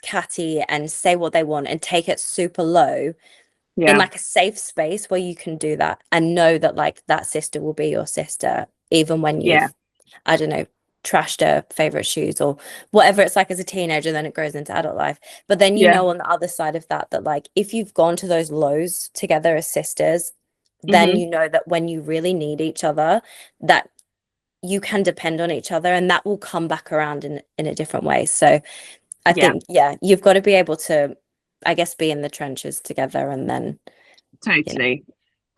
S2: catty and say what they want and take it super low in
S1: Yeah.
S2: like a safe space where you can do that and know that like that sister will be your sister, even when you've,
S1: Yeah.
S2: I don't know, trashed her favorite shoes or whatever it's like as a teenager, then it grows into adult life. But then
S1: Yeah.
S2: on the other side of that, that like if you've gone to those lows together as sisters, then
S1: Mhm.
S2: you know that when you really need each other, that you can depend on each other and that will come back around in a different way. So I think, you've got to be able to, I guess, be in the trenches together and then
S1: Totally.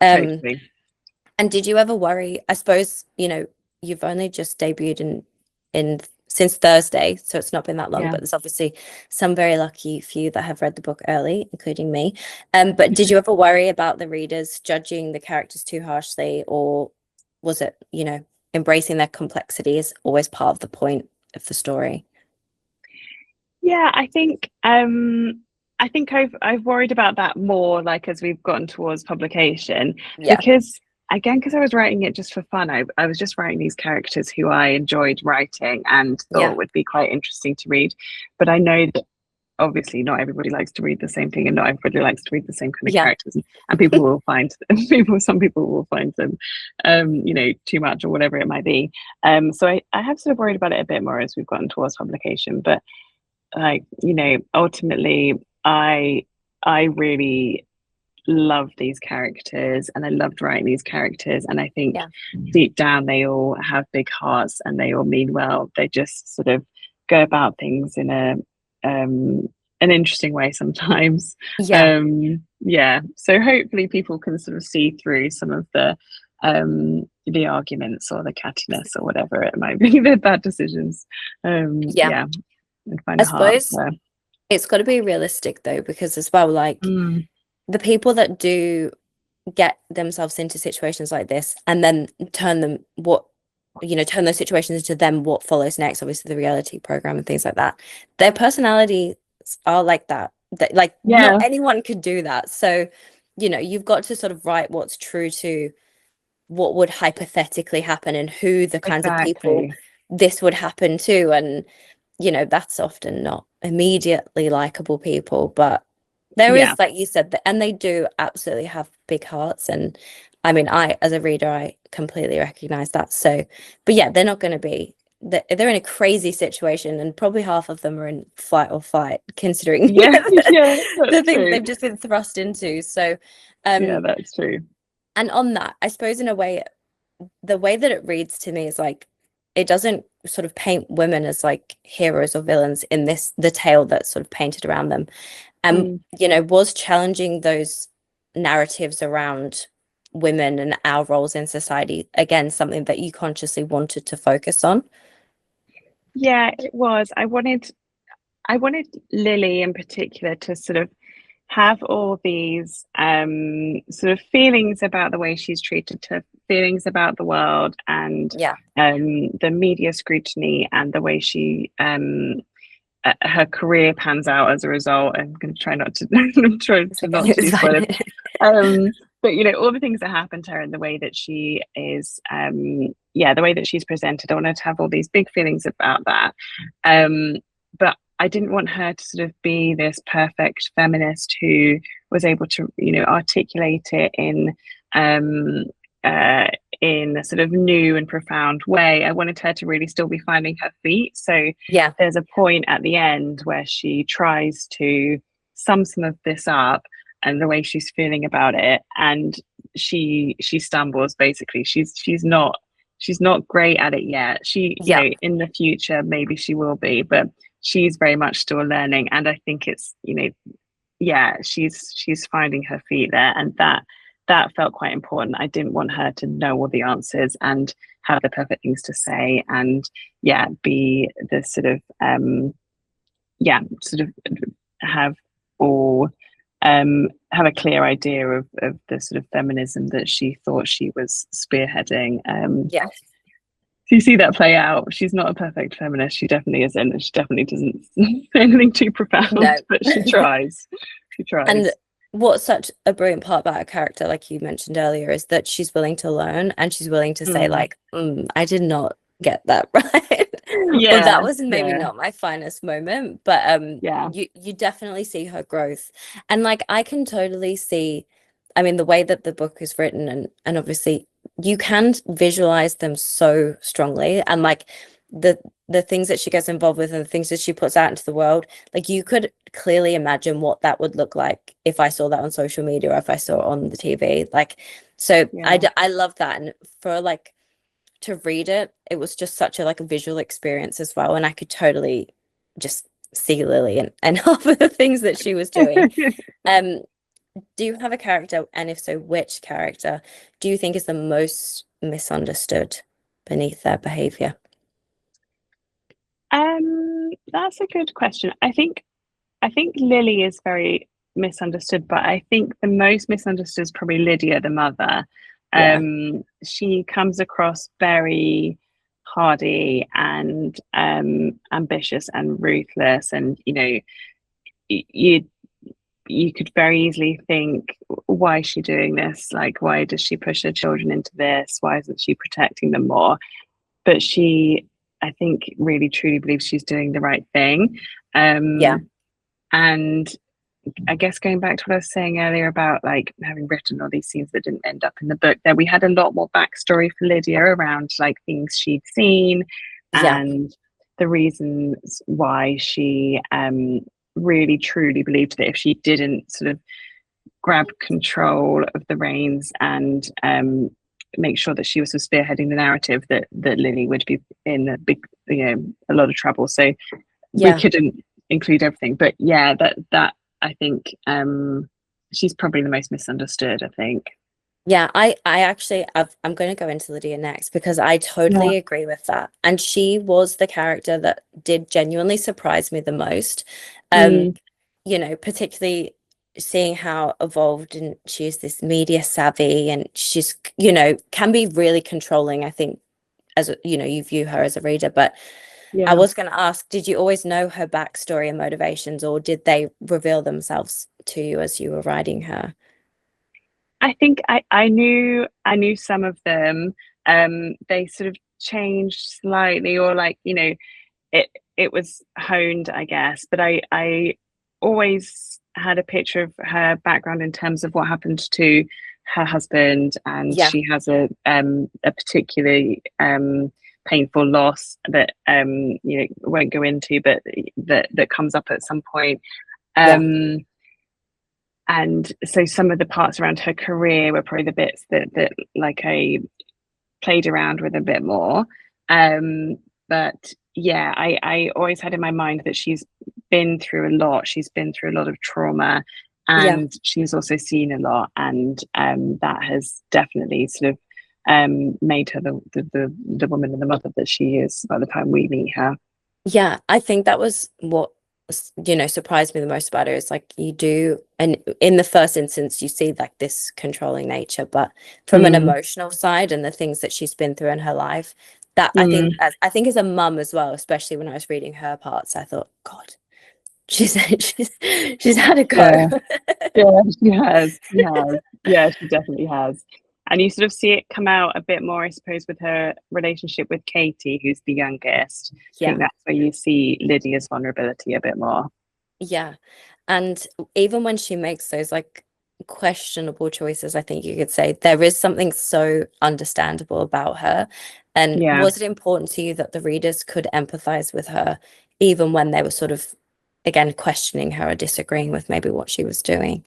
S2: And did you ever worry, I suppose, you've only just debuted in since Thursday, so it's not been that long,
S1: Yeah.
S2: but there's obviously some very lucky few that have read the book early, including me. But did you ever worry about the readers judging the characters too harshly, or was it, embracing their complexity is always part of the point of the story?
S1: Yeah, I think I've worried about that more like as we've gotten towards publication,
S2: Yeah.
S1: because I was writing it just for fun. I was just writing these characters who I enjoyed writing and
S2: Yeah.
S1: thought would be quite interesting to read. But I know that obviously not everybody likes to read the same thing and not everybody likes to read the same kind of
S2: Yeah.
S1: characters, and people will find some people will find them too much or whatever it might be. So I have sort of worried about it a bit more as we've gotten towards publication. But like ultimately I really love these characters and I loved writing these characters, and I think deep down they all have big hearts and they all mean well. They just sort of go about things in a an interesting way sometimes. So hopefully people can sort of see through some of the arguments or the cattiness or whatever it might be, the bad decisions. And find
S2: I
S1: a heart
S2: suppose it's got to be realistic though, because as well, like the people that do get themselves into situations like this and then turn those situations into them what follows next, obviously the reality program and things like that, their personalities are like that not anyone could do that. So you've got to sort of write what's true to what would hypothetically happen and who the kinds of people this would happen to. And that's often not immediately likable people, but there is, like you said, and they do absolutely have big hearts. And I mean, as a reader, I completely recognize that. So, but yeah, they're not going to be, they're in a crazy situation and probably half of them are in flight or fight, considering the thing they've just been thrust into. So,
S1: that's true.
S2: And on that, I suppose in a way, the way that it reads to me is like, it doesn't sort of paint women as like heroes or villains in the tale that's sort of painted around them, and was challenging those narratives around women and our roles in society, again, something that you consciously wanted to focus on.
S1: It was. I wanted Lily in particular to sort of have all these sort of feelings about the way she's treated, to feelings about the world and the media scrutiny and the way she her career pans out as a result. I'm going to try not to not to do spoilers. But all the things that happen to her and the way that she is the way that she's presented, I wanted to have all these big feelings about that, but I didn't want her to sort of be this perfect feminist who was able to articulate it in a sort of new and profound way. I wanted her to really still be finding her feet. So there's a point at the end where she tries to sum some of this up and the way she's feeling about it, and she stumbles basically. She's not great at it yet. She, you
S2: Yeah.
S1: know, in the future maybe she will be, but she's very much still learning. And I think it's, you know, yeah, she's finding her feet there, and that felt quite important. I didn't want her to know all the answers and have the perfect things to say, and yeah, be the sort of sort of have all have a clear idea of the sort of feminism that she thought she was spearheading.
S2: Yeah.
S1: So you see that play out. She's not a perfect feminist. She definitely isn't. And she definitely doesn't say anything too profound,
S2: No.
S1: but she tries. She tries.
S2: And what's such a brilliant part about a character, like you mentioned earlier, is that she's willing to learn and she's willing to say, like, I did not get that right. Or that was maybe not my finest moment. But you definitely see her growth. And like I can totally see, I mean, the way that the book is written, and obviously you can visualize them so strongly, and like the things that she gets involved with and the things that she puts out into the world, like you could clearly imagine what that would look like if I saw that on social media or if I saw it on the TV. Like, so I love that. And for like to read it, it was just such a like a visual experience as well, and I could totally just see Lily and half of the things that she was doing. Do you have a character, and if so, which character do you think is the most misunderstood beneath their behavior?
S1: That's a good question. I think Lily is very misunderstood, but I think the most misunderstood is probably Lydia, the mother. She comes across very hardy and ambitious and ruthless, and you know, you could very easily think, why is she doing this? Like, why does she push her children into this? Why isn't she protecting them more? But she, I think, really truly believes she's doing the right thing. And I guess going back to what I was saying earlier about like having written all these scenes that didn't end up in the book, there we had a lot more backstory for Lydia around like things she'd seen and the reasons why she really truly believed that if she didn't sort of grab control of the reins and make sure that she was spearheading the narrative, that Lily would be in a big, you know, a lot of trouble. So we couldn't include everything, but yeah, that I think she's probably the most misunderstood, I think.
S2: I actually I'm going to go into Lydia next because I totally agree with that, and she was the character that did genuinely surprise me the most. You know, particularly seeing how evolved and she's this media savvy, and she's, you know, can be really controlling, I think, as you know, you view her as a reader. But I was going to ask, did you always know her backstory and motivations, or did they reveal themselves to you as you were writing her?
S1: I think I knew some of them. They sort of changed slightly, or like, you know, it was honed, I guess. But I always had a picture of her background in terms of what happened to her husband, and she has a particularly painful loss that you know, won't go into, but that comes up at some point. And so some of the parts around her career were probably the bits that like I played around with a bit more. But yeah, I always had in my mind that she's been through a lot. She's been through a lot of trauma, and she's also seen a lot, and that has definitely sort of made her the woman and the mother that she is by the time we meet her.
S2: Yeah, I think that was what, you know, surprised me the most about her, is like you do, and in the first instance you see like this controlling nature, but from an emotional side and the things that she's been through in her life, that I think as a mum as well, especially when I was reading her parts, I thought, God, she's had a go.
S1: She has. Yeah, she definitely has. And you sort of see it come out a bit more, I suppose, with her relationship with Katie, who's the youngest. I think that's where you see Lydia's vulnerability a bit more.
S2: Yeah. And even when she makes those like questionable choices, I think you could say, there is something so understandable about her. And was it important to you that the readers could empathize with her, even when they were sort of, again, questioning her or disagreeing with maybe what she was doing?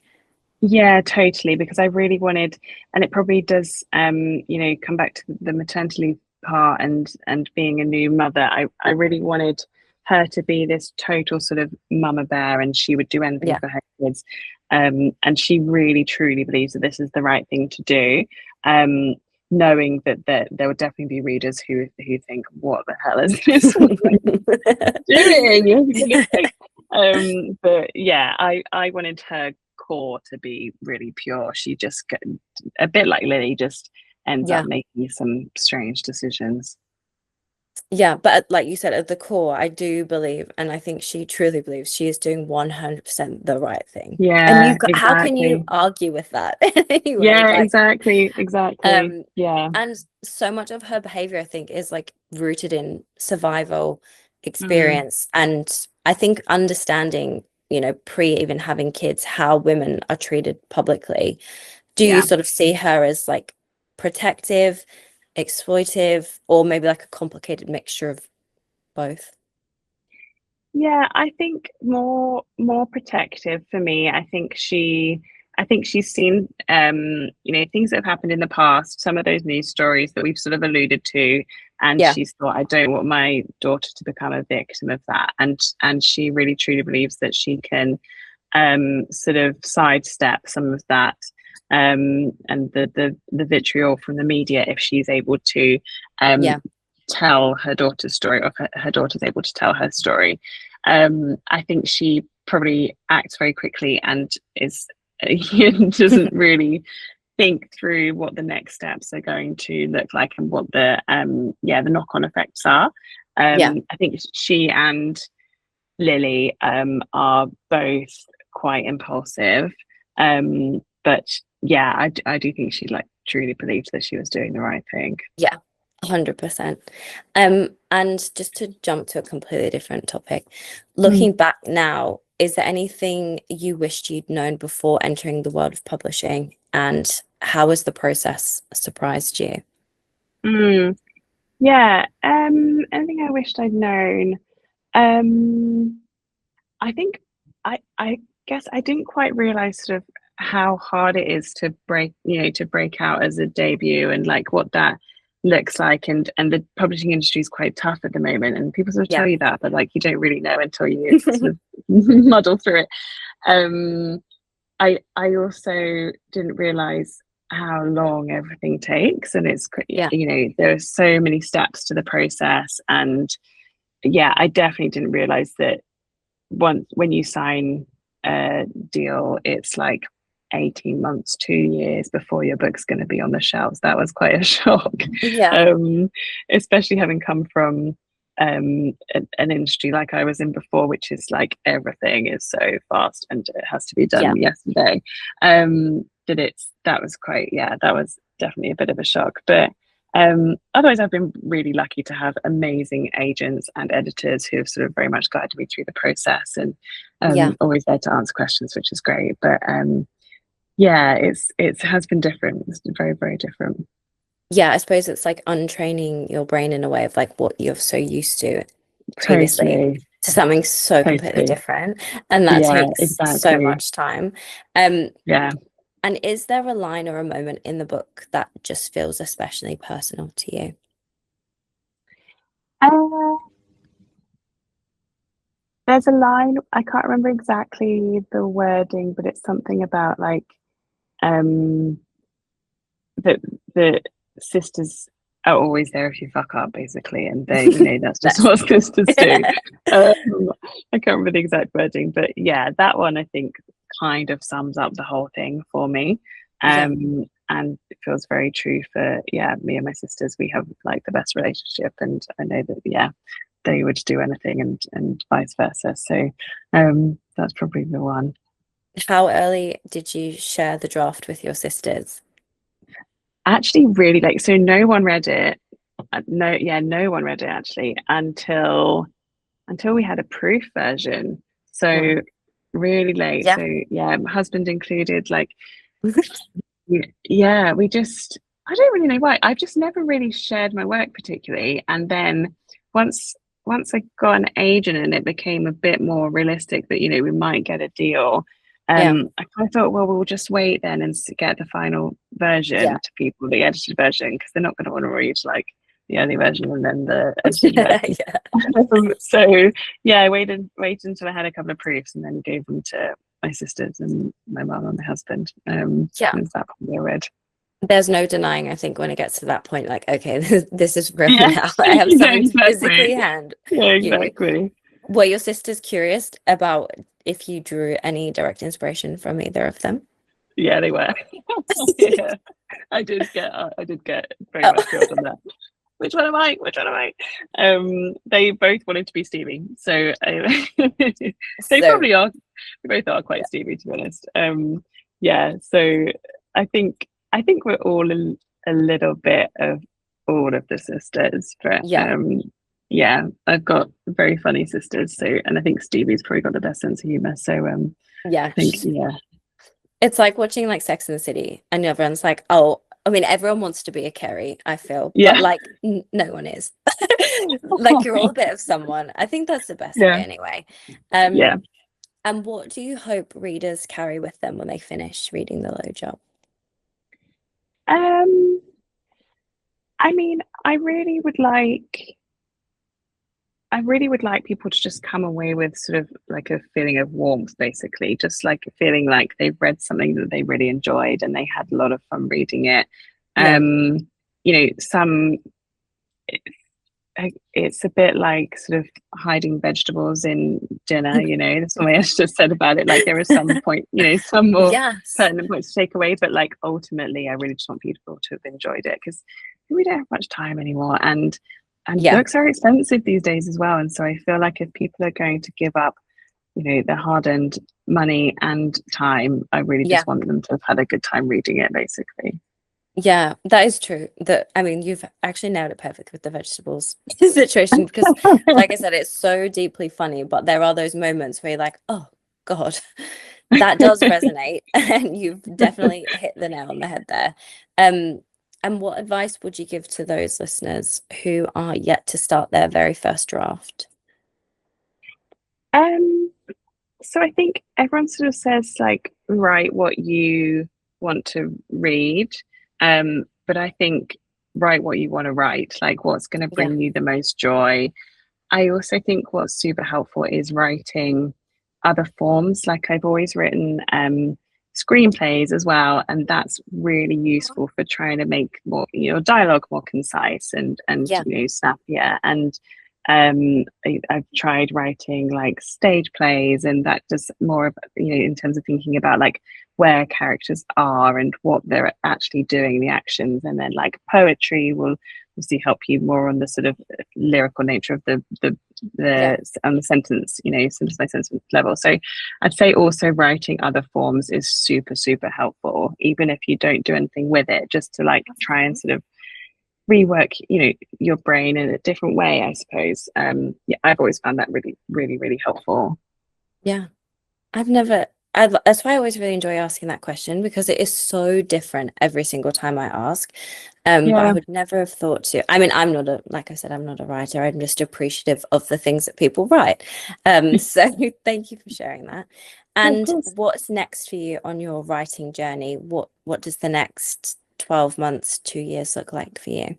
S1: Yeah, totally. Because I really wanted, and it probably does, come back to the maternity leave part and being a new mother. I really wanted her to be this total sort of mama bear, and she would do anything
S2: Yeah.
S1: for her kids. And she really truly believes that this is the right thing to do. Um, Knowing that there would definitely be readers who think, "What the hell is this woman doing?" For goodness sake. But yeah, I wanted her core to be really pure. She just a bit like Lily, just ends up
S2: Yeah.
S1: making some strange decisions.
S2: Yeah, but like you said, at the core, I do believe, and I think she truly believes she is doing 100% the right thing. And
S1: Yeah,
S2: how can you
S1: exactly.
S2: argue with that anyway?
S1: Yeah,
S2: Like,
S1: exactly.
S2: um,
S1: Yeah.
S2: and so much of her behavior, I think, is like rooted in survival
S1: Mm,
S2: experience. And I think understanding, pre even having kids, how women are treated publicly. Do you
S1: yeah.
S2: sort of see her as like protective, exploitive, or maybe like a complicated mixture of both?
S1: Yeah, I think more protective for me. I think she's seen things that have happened in the past, some of those news stories that we've sort of alluded to, and
S2: Yeah,
S1: she's thought, I don't want my daughter to become a victim of that. And she really truly believes that she can sort of sidestep some of that, and the vitriol from the media if she's able to um
S2: yeah,
S1: tell her daughter's story, or if her daughter's able to tell her story. I think she probably acts very quickly and is doesn't really think through what the next steps are going to look like and what the knock-on effects are.
S2: yeah,
S1: I think she and Lily are both quite impulsive, but yeah, I do think she like truly believed that she was doing the right thing.
S2: yeah, 100%. And just to jump to a completely different topic,
S1: Mm.
S2: looking back now, is there anything you wished you'd known before entering the world of publishing? And how has the process surprised you?
S1: Mm. Yeah. Anything I wished I'd known. Um, I think I guess I didn't quite realize sort of how hard it is to break out as a debut, and like what that looks like, and the publishing industry is quite tough at the moment, and people sort of
S2: Yeah.
S1: tell you that, but like you don't really know until you sort of muddle through it. Um, I also didn't realize how long everything takes, and
S2: Yeah.
S1: there are so many steps to the process, and yeah, I definitely didn't realize that once when you sign a deal, it's like 18 months, 2 years before your book's going to be on the shelves. That was quite a shock,
S2: Yeah.
S1: um, especially having come from an industry like I was in before, which is like everything is so fast and it has to be
S2: Yeah.
S1: done yesterday. That was quite, yeah, that was definitely a bit of a shock. But otherwise, I've been really lucky to have amazing agents and editors who have sort of very much guided me through the process, and
S2: Yeah.
S1: always there to answer questions, which is great. But yeah, it has been different. It's been very, very different.
S2: Yeah, I suppose it's like untraining your brain in a way of like what you're so used to previously
S1: Totally,
S2: to something so completely
S1: totally.
S2: different. And that
S1: Yeah,
S2: takes so
S1: exactly.
S2: much time. Um,
S1: Yeah.
S2: and is there a line or a moment in the book that just feels especially personal to you?
S1: Uh, there's a line, I can't remember exactly the wording, but it's something about like um that the sisters are always there if you fuck up, basically, and that's just
S2: That's
S1: what sisters do. um, I can't remember the exact wording, but yeah, that one I think kind of sums up the whole thing for me.
S2: yeah,
S1: And it feels very true for, yeah, me and my sisters. We have like the best relationship, and I know that, yeah, they would do anything, and vice versa. So that's probably the one.
S2: how early did you share the draft with your sisters?
S1: Actually, really late. So no one read it. No, yeah, no one read it actually until we had a proof version.
S2: Wow.
S1: So really late.
S2: Yeah.
S1: So yeah, my husband included. Like, yeah, we just, I don't really know why. I've just never really shared my work particularly. And then once once I got an agent and it became a bit more realistic that we might get a deal,
S2: Yeah.
S1: I kind of thought, well, we'll just wait then and get the final version to people, the edited version, because they're not going to want to read like the early version and then the edited version. So yeah, I waited until I had a couple of proofs and then gave them to my sisters and my mum and my husband. Because that one I read.
S2: There's no denying, I think, when it gets to that point, like, okay, this is real
S1: Yeah.
S2: now. I have
S1: Yeah,
S2: something to
S1: exactly.
S2: physically hand.
S1: Yeah, exactly.
S2: Were your sisters curious about if you drew any direct inspiration from either of them?
S1: Yeah, they were. Yeah, I did get very much drilled on that. Which one am I? Which one am I? They both wanted to be Stevie, so they probably are. We both are quite Stevie, to be honest. Yeah, so I think we're all a little bit of all of the sisters, but yeah, I've got very funny sisters, so, and I think Stevie's probably got the best sense of humor. So
S2: yeah,
S1: I think
S2: it's like watching like Sex and the City, and everyone's like, oh, I mean, everyone wants to be a Carrie, I feel, but like no one is. Like you're all a bit of someone. I think that's the best way anyway.
S1: Yeah.
S2: And what do you hope readers carry with them when they finish reading The Low Job?
S1: I mean, I really would like people to just come away with sort of like a feeling of warmth, basically, just like feeling like they've read something that they really enjoyed and they had a lot of fun reading it. You know, it's a bit like sort of hiding vegetables in dinner, you know, that's what I just said about it. Like there are some point, you know, some more pertinent points to take away, but like ultimately I really just want people to have enjoyed it, because we don't have much time anymore, and books are expensive these days as well. And so I feel like if people are going to give up, you know, their hard-earned money and time, I really just want them to have had a good time reading it, basically.
S2: Yeah, that is true. I mean, you've actually nailed it perfect with the vegetables situation, because like I said, it's so deeply funny, but there are those moments where you're like, oh God, that does resonate. And you've definitely hit the nail on the head there. And what advice would you give to those listeners who are yet to start their very first draft?
S1: So I think everyone sort of says like, write what you want to read. But I think write what you want to write, like what's going to bring you the most joy. I also think what's super helpful is writing other forms. Like I've always written screenplays as well, and that's really useful for trying to make more, you know, dialogue more concise and you know, snappier. And I've tried writing like stage plays, and that does more of, you know, in terms of thinking about like where characters are and what they're actually doing, the actions. And then like poetry will obviously help you more on the sort of lyrical nature of the on the sentence, you know, sentence by sentence level. So I'd say also writing other forms is super helpful, even if you don't do anything with it, just to like try and sort of rework, you know, your brain in a different way, I suppose. I've always found that really helpful.
S2: That's why I always really enjoy asking that question, because it is so different every single time I ask. But I would never have thought to. I mean, like I said, I'm not a writer. I'm just appreciative of the things that people write. So thank you for sharing that. And what's next for you on your writing journey? What does the next 12 months, 2 years look like for you?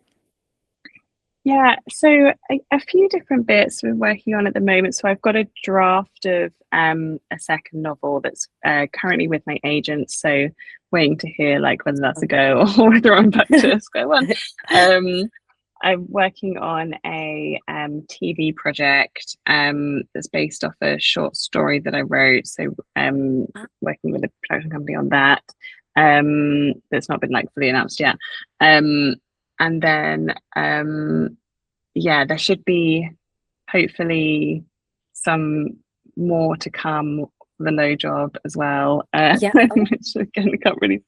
S1: Yeah, so a few different bits we're working on at the moment. So I've got a draft of a second novel that's currently with my agent. So waiting to hear like whether that's a go or whether I'm back to square one. I'm working on a TV project that's based off a short story that I wrote. So working with a production company on that. That's not been like fully announced yet. And then there should be hopefully some more to come for The Low Job as well, which again I can't really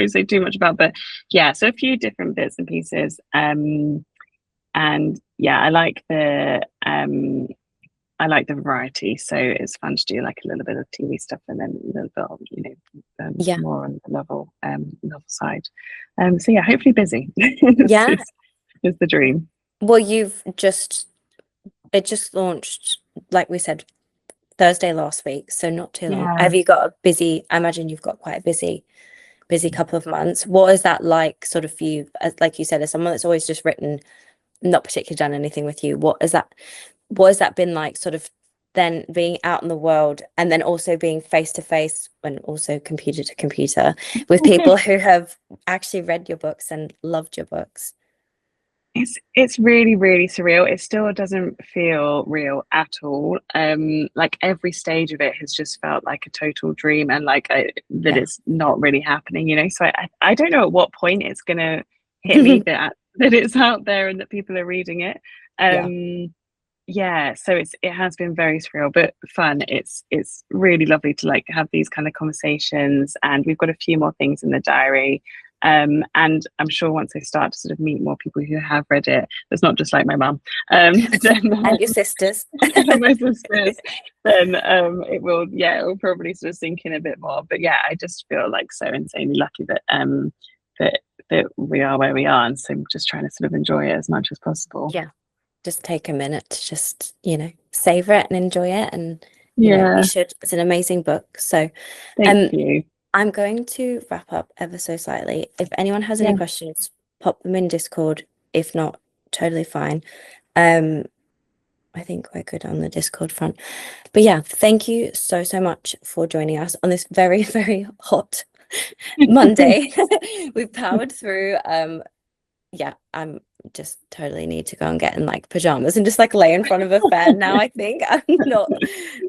S1: say too much about, but yeah, so a few different bits and pieces. And yeah, I like the variety, so it's fun to do like a little bit of TV stuff and then a little bit of, you know, more on the novel side. So yeah, hopefully busy. is the dream.
S2: Well, it just launched, like we said, Thursday last week, so not too long.
S1: Yeah.
S2: Have you got a busy, I imagine you've got quite a busy couple of months. What is that like sort of for you, as, like you said, as someone that's always just written, not particularly done anything with you? What has that been like, sort of then being out in the world and then also being face to face and also computer to computer with people who have actually read your books and loved your books?
S1: It's really, really surreal. It still doesn't feel real at all. Like every stage of it has just felt like a total dream, and like that it's not really happening, you know. So I don't know at what point it's gonna hit me that it's out there and that people are reading it. Yeah, so it has been very surreal but fun. It's really lovely to like have these kind of conversations, and we've got a few more things in the diary. And I'm sure once I start to sort of meet more people who have read it, that's not just like my mum,
S2: and your sisters,
S1: and my sisters, then it will probably sort of sink in a bit more. But yeah, I just feel like so insanely lucky that that we are where we are, and so I'm just trying to sort of enjoy it as much as possible.
S2: Yeah, just take a minute to just, you know, savor it and enjoy it. And you know, you should. It's an amazing book. So
S1: thank you.
S2: I'm going to wrap up ever so slightly. If anyone has any questions, pop them in Discord. If not, totally fine. I think we're good on the Discord front. But yeah, thank you so much for joining us on this very, very hot Monday. We've powered through. Yeah, I'm just totally need to go and get in like pajamas and just like lay in front of a fan now. I think I'm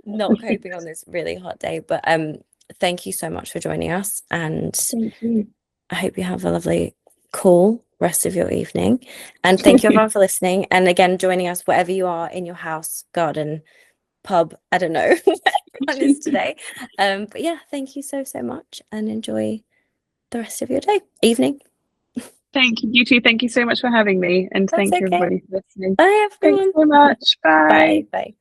S2: not coping on this really hot day. But thank you so much for joining us, and
S1: thank you.
S2: I hope you have a lovely, cool rest of your evening. And thank you everyone for listening. And again, joining us wherever you are, in your house, garden, pub, I don't know where everyone is today. But yeah, thank you so much, and enjoy the rest of your day, evening.
S1: Thank you, you too. Thank you so much for having me, and thank you everybody for listening.
S2: Bye everyone.
S1: Thanks so much. Bye.
S2: Bye.